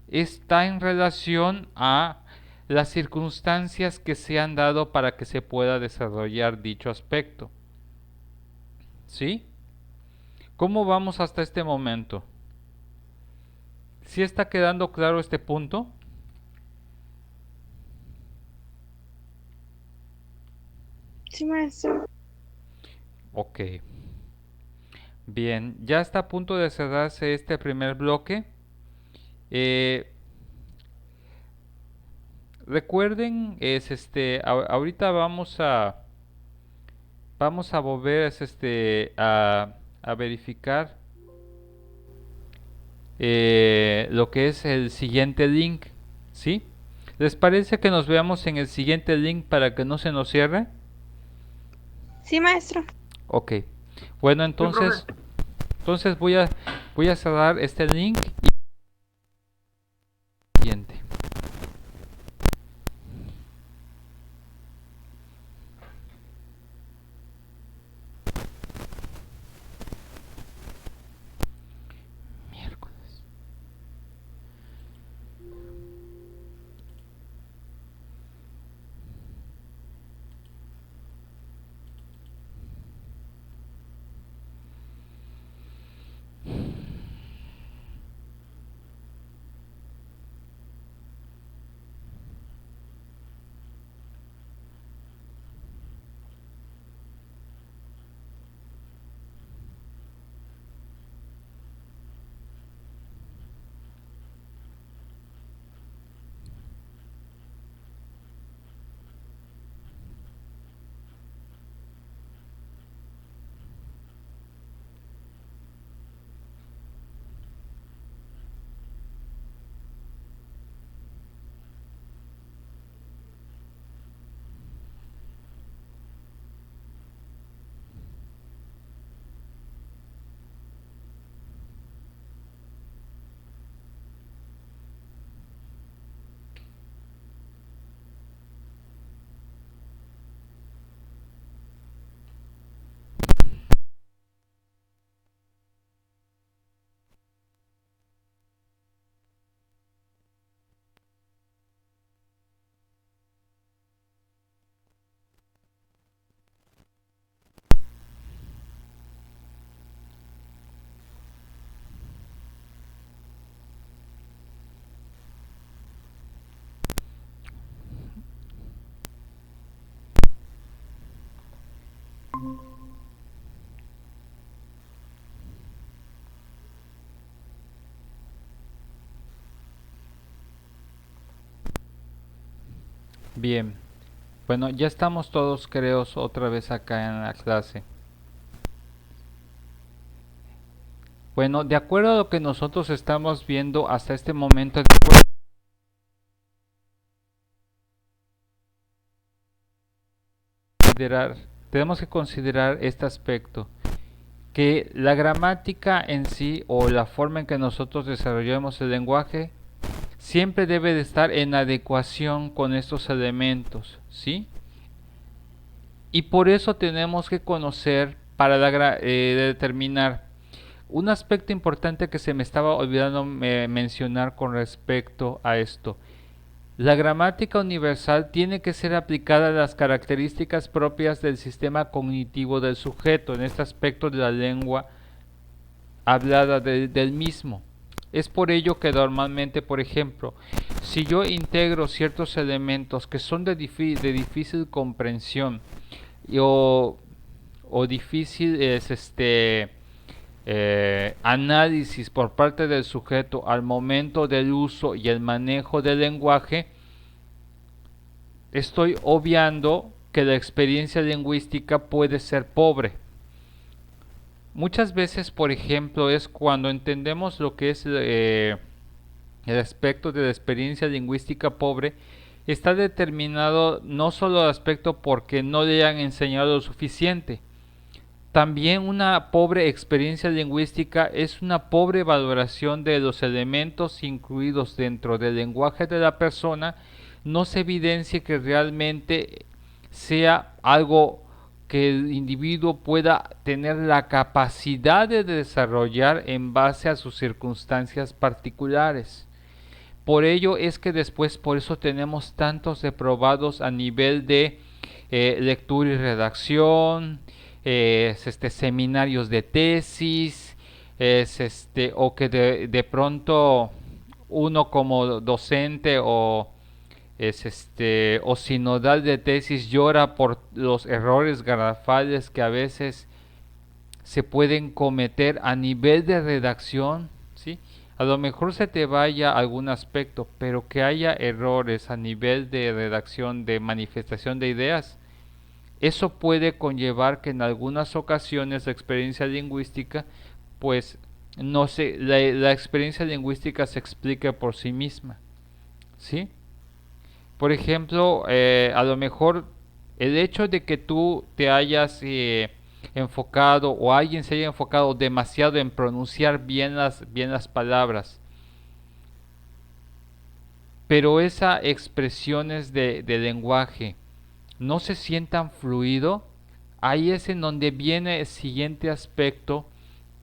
está en relación a las circunstancias que se han dado para que se pueda desarrollar dicho aspecto. ¿Sí? ¿Cómo vamos hasta este momento? ¿Sí está quedando claro este punto? Sí, maestro. Ok. Bien, ya está a punto de cerrarse este primer bloque. Recuerden, ahorita vamos a volver a verificar lo que es el siguiente link, ¿sí? ¿Les parece que nos veamos en el siguiente link para que no se nos cierre? Sí, maestro. Ok. Bueno, entonces voy a cerrar este link y siguiente. Bien, bueno, ya estamos todos, creo, otra vez acá en la clase. Bueno, de acuerdo a lo que nosotros estamos viendo hasta este momento, tenemos que considerar este aspecto, que la gramática en sí o la forma en que nosotros desarrollamos el lenguaje siempre debe de estar en adecuación con estos elementos, ¿sí? Y por eso tenemos que conocer para determinar un aspecto importante que se me estaba olvidando mencionar con respecto a esto. La gramática universal tiene que ser aplicada a las características propias del sistema cognitivo del sujeto, en este aspecto de la lengua hablada del mismo. Es por ello que normalmente, por ejemplo, si yo integro ciertos elementos que son de difícil comprensión o difícil análisis por parte del sujeto al momento del uso y el manejo del lenguaje, estoy obviando que la experiencia lingüística puede ser pobre. Muchas veces, por ejemplo, es cuando entendemos lo que es el aspecto de la experiencia lingüística pobre, está determinado no solo el aspecto porque no le han enseñado lo suficiente. También una pobre experiencia lingüística es una pobre valoración de los elementos incluidos dentro del lenguaje de la persona. No se evidencia que realmente sea algo que el individuo pueda tener la capacidad de desarrollar en base a sus circunstancias particulares. Por ello es que después, por eso tenemos tantos reprobados a nivel de lectura y redacción, seminarios de tesis, o que de pronto uno como docente o sinodal de tesis llora por los errores garrafales que a veces se pueden cometer a nivel de redacción, ¿sí? A lo mejor se te vaya algún aspecto, pero que haya errores a nivel de redacción, de manifestación de ideas, eso puede conllevar que en algunas ocasiones la experiencia lingüística, pues no se, la experiencia lingüística se explique por sí misma, ¿sí? Por ejemplo, a lo mejor el hecho de que tú te hayas enfocado o alguien se haya enfocado demasiado en pronunciar bien las palabras, pero esas expresiones de lenguaje no se sientan fluido, ahí es en donde viene el siguiente aspecto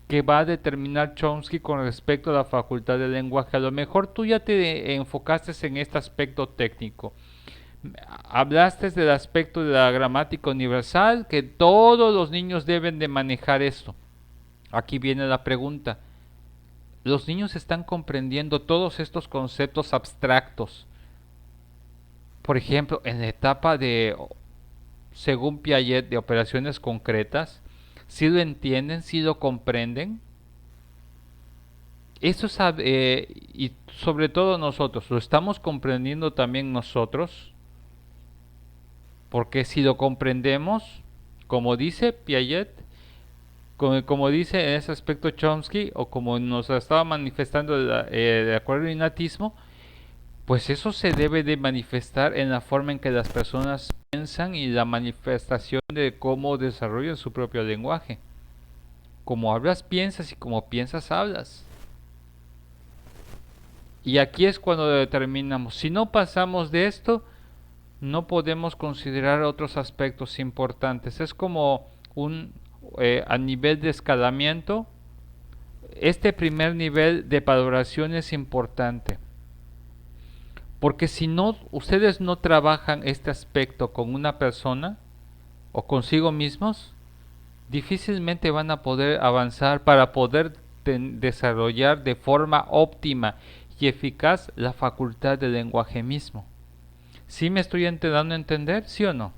que va a determinar Chomsky con respecto a la facultad del lenguaje. A lo mejor tú ya te enfocaste en este aspecto técnico. Hablaste del aspecto de la gramática universal, que todos los niños deben de manejar esto. Aquí viene la pregunta. ¿Los niños están comprendiendo todos estos conceptos abstractos? Por ejemplo, en la etapa de, según Piaget, de operaciones concretas, ¿sí lo entienden? ¿Sí lo comprenden? Eso es, y sobre todo nosotros, ¿lo estamos comprendiendo también nosotros? Porque si lo comprendemos, como dice Piaget, como dice en ese aspecto Chomsky, o como nos estaba manifestando de acuerdo al innatismo, pues eso se debe de manifestar en la forma en que las personas piensan y la manifestación de cómo desarrollan su propio lenguaje. Como hablas, piensas, y como piensas, hablas. Y aquí es cuando determinamos. Si no pasamos de esto, no podemos considerar otros aspectos importantes. Es como a nivel de escalamiento. Este primer nivel de valoración es importante. Porque si no, ustedes no trabajan este aspecto con una persona o consigo mismos, difícilmente van a poder avanzar para poder desarrollar de forma óptima y eficaz la facultad del lenguaje mismo. ¿Sí me estoy dando a entender? ¿Sí o no?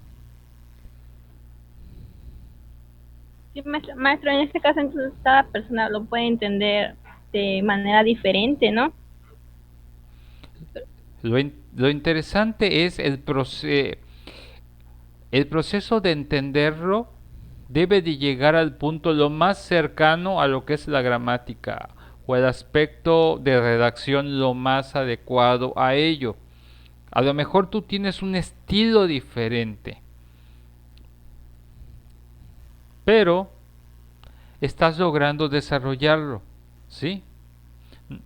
Sí, maestro, en este caso entonces cada persona lo puede entender de manera diferente, ¿no? Lo interesante es el proceso de entenderlo debe de llegar al punto lo más cercano a lo que es la gramática o el aspecto de redacción lo más adecuado a ello. A lo mejor tú tienes un estilo diferente, pero estás logrando desarrollarlo, ¿sí?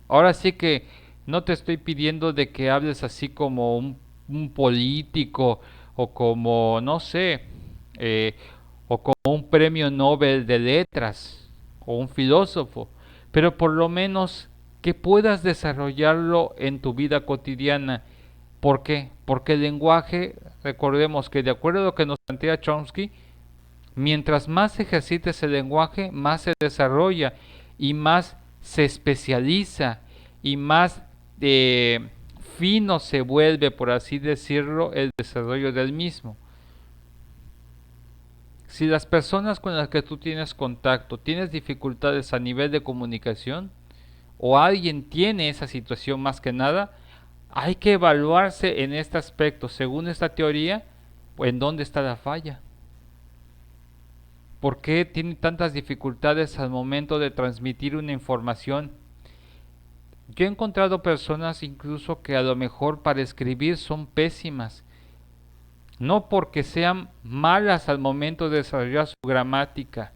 Ahora sí que no te estoy pidiendo de que hables así como un político o como, no sé, eh, o como un premio Nobel de letras o un filósofo, pero por lo menos que puedas desarrollarlo en tu vida cotidiana. ¿Por qué? Porque el lenguaje, recordemos que de acuerdo a lo que nos plantea Chomsky, mientras más ejercites el lenguaje, más se desarrolla y más se especializa y más fino se vuelve, por así decirlo, el desarrollo del mismo. Si las personas con las que tú tienes contacto tienes dificultades a nivel de comunicación o alguien tiene esa situación más que nada, hay que evaluarse en este aspecto, según esta teoría, en dónde está la falla. ¿Por qué tiene tantas dificultades al momento de transmitir una información? Yo he encontrado personas incluso que a lo mejor para escribir son pésimas, no porque sean malas al momento de desarrollar su gramática,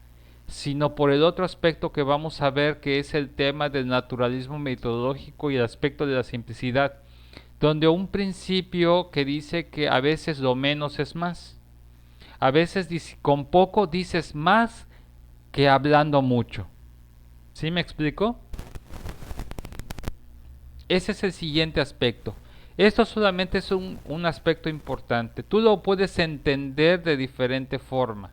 sino por el otro aspecto que vamos a ver, que es el tema del naturalismo metodológico y el aspecto de la simplicidad, donde un principio que dice que a veces lo menos es más. A veces con poco dices más que hablando mucho. ¿Sí me explico? Ese es el siguiente aspecto. Esto solamente es un aspecto importante. Tú lo puedes entender de diferente forma,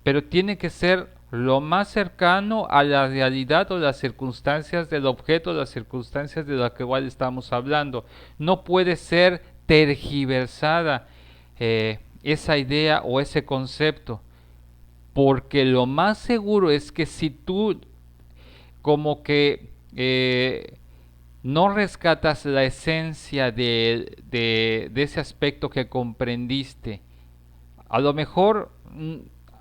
pero tiene que ser lo más cercano a la realidad o las circunstancias del objeto, las circunstancias de las que igual estamos hablando. No puede ser tergiversada esa idea o ese concepto, porque lo más seguro es que si tú como que no rescatas la esencia de ese aspecto que comprendiste, a lo mejor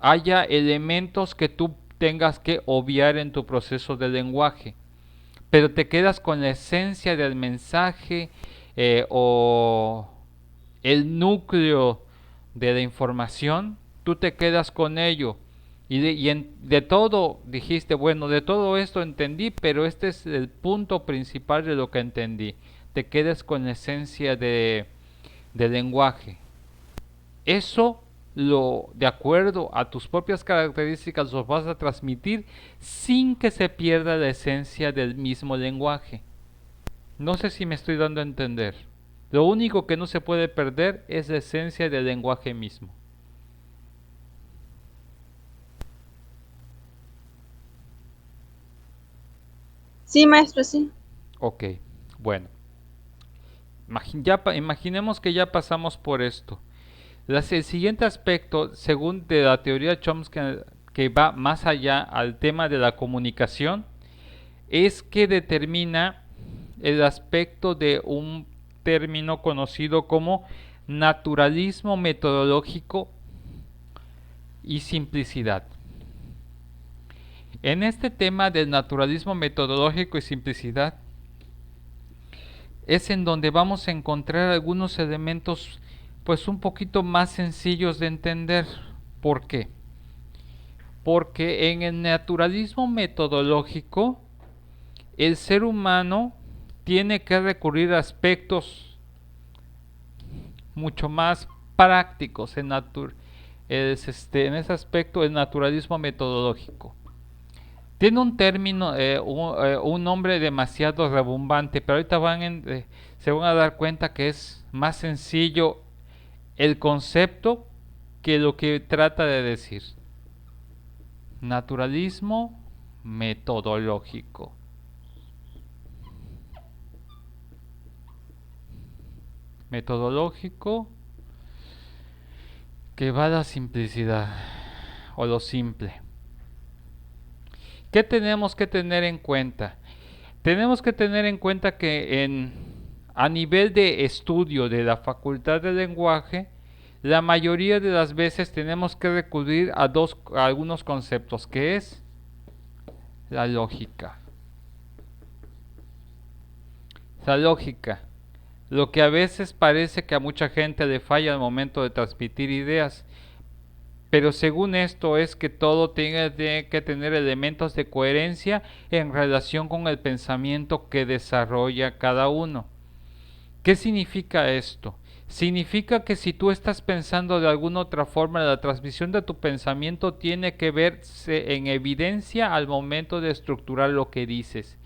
haya elementos que tú tengas que obviar en tu proceso de lenguaje, pero te quedas con la esencia del mensaje o el núcleo de la información, tú te quedas con ello. De todo dijiste, bueno, de todo esto entendí, pero este es el punto principal de lo que entendí. Te quedas con la esencia del lenguaje. Eso, de acuerdo a tus propias características, lo vas a transmitir sin que se pierda la esencia del mismo lenguaje. No sé si me estoy dando a entender. Lo único que no se puede perder es la esencia del lenguaje mismo. Sí, maestro, sí. Ok, bueno. Imaginemos que ya pasamos por esto. El siguiente aspecto, según de la teoría Chomsky, que va más allá al tema de la comunicación, es que determina el aspecto de un término conocido como naturalismo metodológico y simplicidad. En este tema del naturalismo metodológico y simplicidad es en donde vamos a encontrar algunos elementos pues un poquito más sencillos de entender. ¿Por qué? Porque en el naturalismo metodológico el ser humano tiene que recurrir a aspectos mucho más prácticos en ese aspecto el naturalismo metodológico. Tiene un término, un nombre demasiado rebumbante, pero ahorita se van a dar cuenta que es más sencillo el concepto que lo que trata de decir. Naturalismo metodológico. Metodológico que va a la simplicidad. o lo simple. ¿Qué tenemos que tener en cuenta? Tenemos que tener en cuenta que a nivel de estudio de la facultad de lenguaje, la mayoría de las veces tenemos que recurrir a algunos conceptos, que es la lógica. La lógica, lo que a veces parece que a mucha gente le falla al momento de transmitir ideas, pero según esto es que todo tiene que tener elementos de coherencia en relación con el pensamiento que desarrolla cada uno. ¿Qué significa esto? Significa que si tú estás pensando de alguna otra forma, la transmisión de tu pensamiento tiene que verse en evidencia al momento de estructurar lo que dices.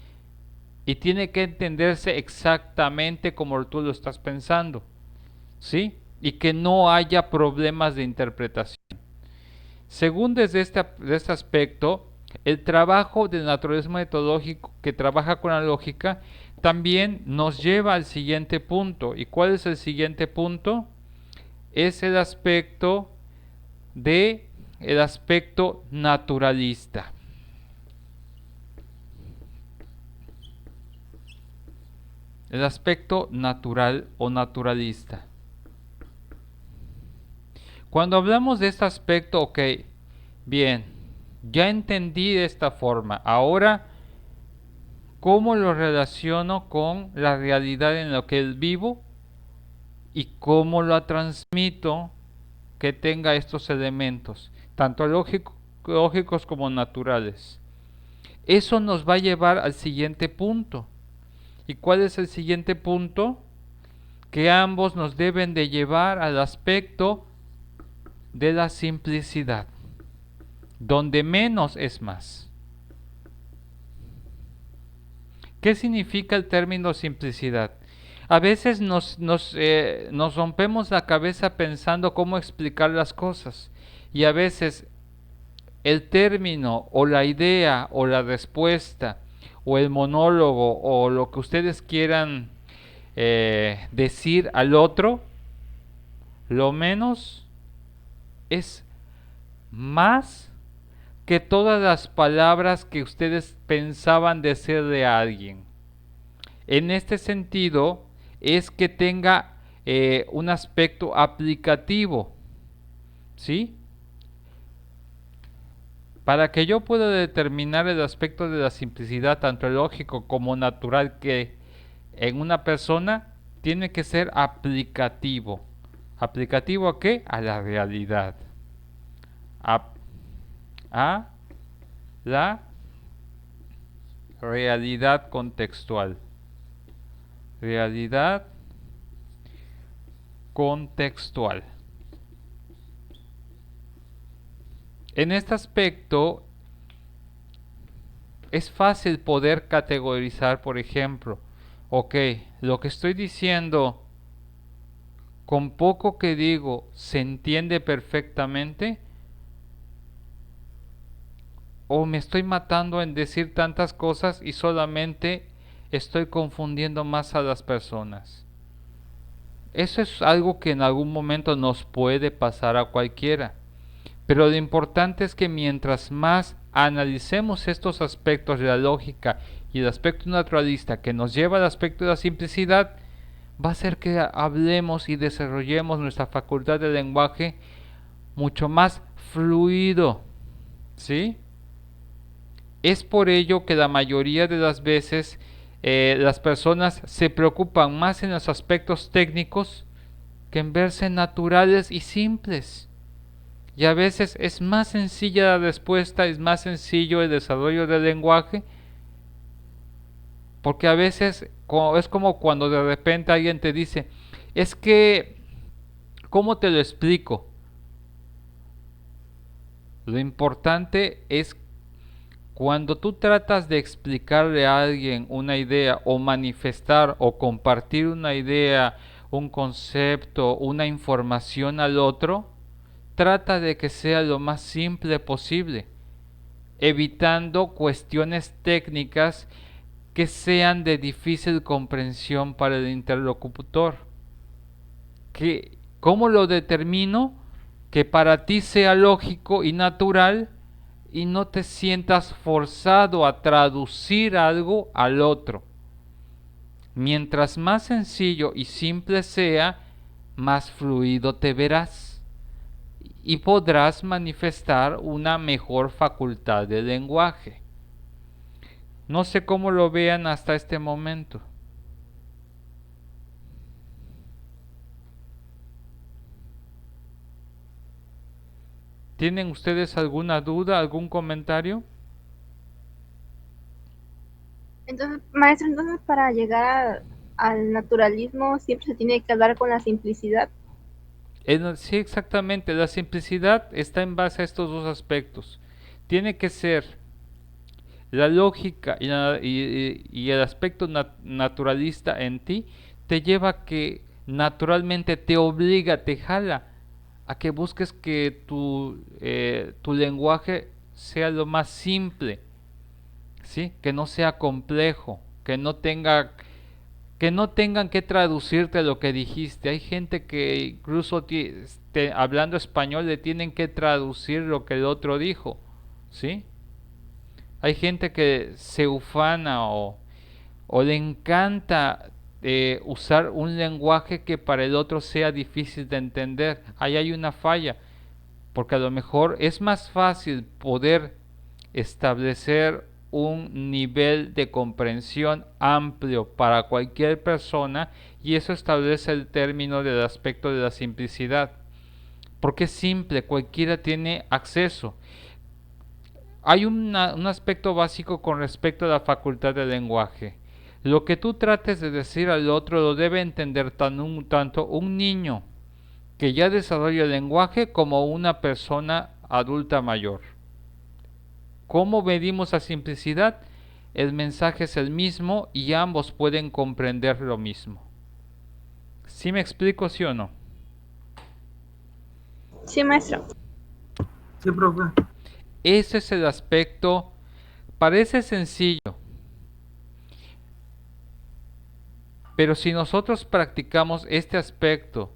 Y tiene que entenderse exactamente como tú lo estás pensando, ¿sí? Y que no haya problemas de interpretación. Según desde este aspecto, el trabajo del naturalismo metodológico que trabaja con la lógica también nos lleva al siguiente punto. ¿Y cuál es el siguiente punto? Es el aspecto naturalista. El aspecto natural o naturalista. Cuando hablamos de este aspecto, ok, bien, ya entendí de esta forma. Ahora, ¿cómo lo relaciono con la realidad en la que vivo? Y cómo lo transmito que tenga estos elementos, tanto lógicos como naturales. Eso nos va a llevar al siguiente punto. ¿Y cuál es el siguiente punto? Que ambos nos deben de llevar al aspecto de la simplicidad, donde menos es más. ¿Qué significa el término simplicidad? A veces nos rompemos la cabeza pensando cómo explicar las cosas, y a veces el término o la idea o la respuesta o el monólogo o lo que ustedes quieran decir al otro, lo menos es más que todas las palabras que ustedes pensaban decirle a alguien. En este sentido es que tenga un aspecto aplicativo, ¿sí? Para que yo pueda determinar el aspecto de la simplicidad, tanto lógico como natural, que en una persona tiene que ser aplicativo. ¿Aplicativo a qué? A la realidad. A la realidad contextual. Realidad contextual. En este aspecto es fácil poder categorizar, por ejemplo, ok, lo que estoy diciendo, con poco que digo, ¿se entiende perfectamente? ¿O me estoy matando en decir tantas cosas y solamente estoy confundiendo más a las personas? Eso es algo que en algún momento nos puede pasar a cualquiera. Pero lo importante es que mientras más analicemos estos aspectos de la lógica y el aspecto naturalista que nos lleva al aspecto de la simplicidad, va a hacer que hablemos y desarrollemos nuestra facultad de lenguaje mucho más fluido, ¿sí? Es por ello que la mayoría de las veces las personas se preocupan más en los aspectos técnicos que en verse naturales y simples. Y a veces es más sencilla la respuesta, es más sencillo el desarrollo del lenguaje, porque a veces es como cuando de repente alguien te dice, es que, ¿cómo te lo explico? Lo importante es cuando tú tratas de explicarle a alguien una idea o manifestar o compartir una idea, un concepto, una información al otro, trata de que sea lo más simple posible, evitando cuestiones técnicas que sean de difícil comprensión para el interlocutor. ¿Cómo lo determino? que para ti sea lógico y natural y no te sientas forzado a traducir algo al otro. Mientras más sencillo y simple sea, más fluido te verás y podrás manifestar una mejor facultad de lenguaje. No sé cómo lo vean hasta este momento. ¿Tienen ustedes alguna duda, algún comentario? Entonces, maestro, entonces para llegar al naturalismo siempre se tiene que hablar con la simplicidad. Sí, exactamente. La simplicidad está en base a estos dos aspectos. Tiene que ser la lógica y el aspecto naturalista en ti te lleva a que naturalmente te obliga, te jala a que busques que tu lenguaje sea lo más simple, ¿sí? Que no sea complejo, que no tengan que traducirte lo que dijiste. Hay gente que incluso hablando español le tienen que traducir lo que el otro dijo, ¿sí? Hay gente que se ufana o le encanta usar un lenguaje que para el otro sea difícil de entender. Ahí hay una falla, porque a lo mejor es más fácil poder establecer un nivel de comprensión amplio para cualquier persona, y eso establece el término del aspecto de la simplicidad, porque es simple, cualquiera tiene acceso. Hay un aspecto básico con respecto a la facultad de lenguaje. Lo que tú trates de decir al otro lo debe entender tanto un niño que ya desarrolla el lenguaje como una persona adulta mayor. ¿Cómo medimos la simplicidad? El mensaje es el mismo y ambos pueden comprender lo mismo. ¿Sí me explico, sí o no? Sí, maestro. Sí, profe. Ese es el aspecto, parece sencillo, pero si nosotros practicamos este aspecto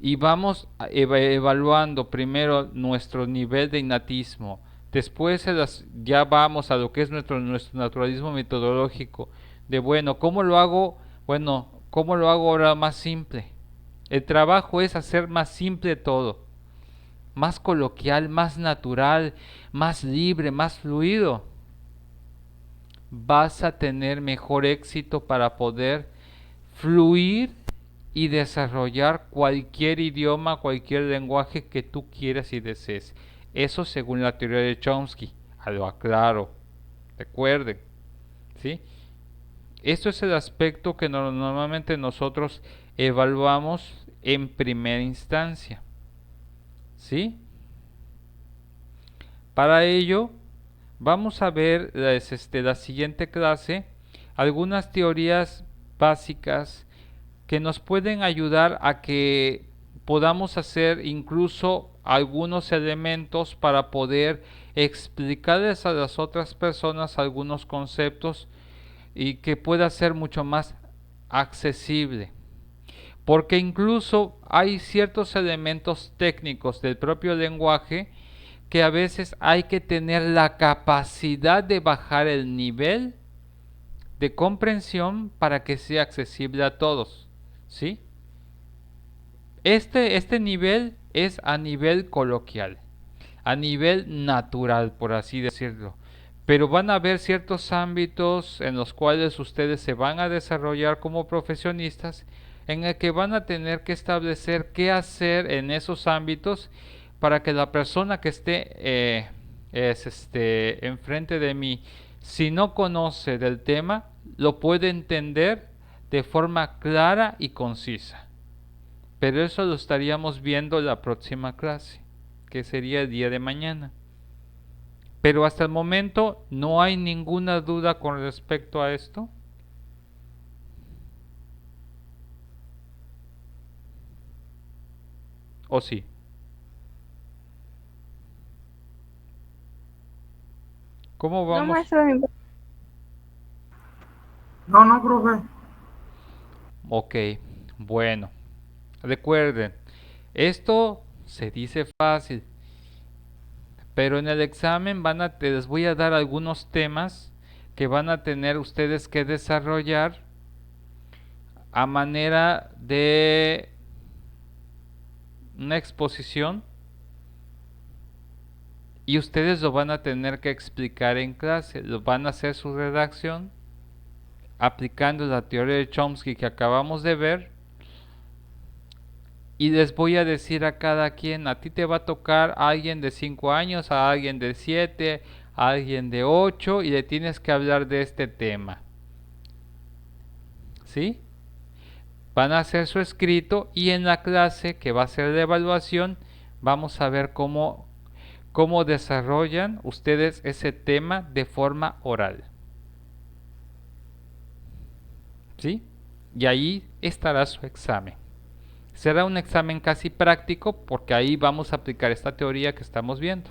y vamos evaluando primero nuestro nivel de innatismo, después ya vamos a lo que es nuestro naturalismo metodológico, de bueno, ¿cómo lo hago? Bueno, ¿cómo lo hago ahora más simple? El trabajo es hacer más simple todo, más coloquial, más natural, más libre, más fluido. Vas a tener mejor éxito para poder fluir y desarrollar cualquier idioma, cualquier lenguaje que tú quieras y desees. Eso según la teoría de Chomsky. Lo aclaro. Recuerden. ¿Sí? Esto es el aspecto que normalmente nosotros evaluamos en primera instancia. ¿Sí? Para ello, vamos a ver la siguiente clase algunas teorías básicas que nos pueden ayudar a que podamos hacer incluso algunos elementos para poder explicarles a las otras personas algunos conceptos y que pueda ser mucho más accesible. Porque incluso hay ciertos elementos técnicos del propio lenguaje que a veces hay que tener la capacidad de bajar el nivel de comprensión para que sea accesible a todos, ¿sí? Este nivel es a nivel coloquial, a nivel natural, por así decirlo. Pero van a haber ciertos ámbitos en los cuales ustedes se van a desarrollar como profesionistas, en el que van a tener que establecer qué hacer en esos ámbitos para que la persona que esté enfrente de mí, si no conoce del tema, lo puede entender de forma clara y concisa. Pero eso lo estaríamos viendo la próxima clase, que sería el día de mañana. Pero hasta el momento no hay ninguna duda con respecto a esto. ¿O sí? ¿Cómo No, vamos? maestro, No, profe. Ok, bueno. Recuerden, esto se dice fácil, pero en el examen les voy a dar algunos temas que van a tener ustedes que desarrollar a manera de una exposición, y ustedes lo van a tener que explicar en clase. Lo van a hacer su redacción aplicando la teoría de Chomsky que acabamos de ver, y les voy a decir a cada quien: a ti te va a tocar a alguien de 5 años, a alguien de 7, a alguien de 8, y le tienes que hablar de este tema. ¿Sí? Van a hacer su escrito, y en la clase que va a ser de evaluación vamos a ver cómo desarrollan ustedes ese tema de forma oral. ¿Sí? Y ahí estará su examen. Será un examen casi práctico porque ahí vamos a aplicar esta teoría que estamos viendo.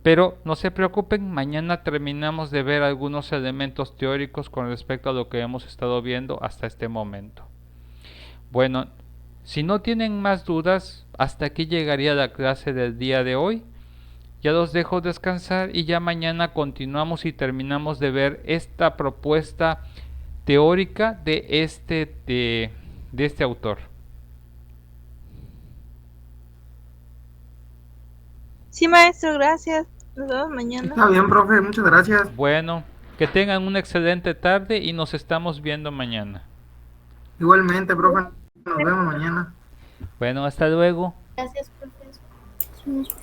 Pero no se preocupen, mañana terminamos de ver algunos elementos teóricos con respecto a lo que hemos estado viendo hasta este momento. Bueno, si no tienen más dudas, hasta aquí llegaría la clase del día de hoy. Ya los dejo descansar y ya mañana continuamos y terminamos de ver esta propuesta teórica de este autor. Sí, maestro, gracias. Nos vemos mañana. Está bien, profe, muchas gracias. Bueno, que tengan una excelente tarde y nos estamos viendo mañana. Igualmente, profe, nos vemos mañana. Bueno, hasta luego. Gracias, profesor.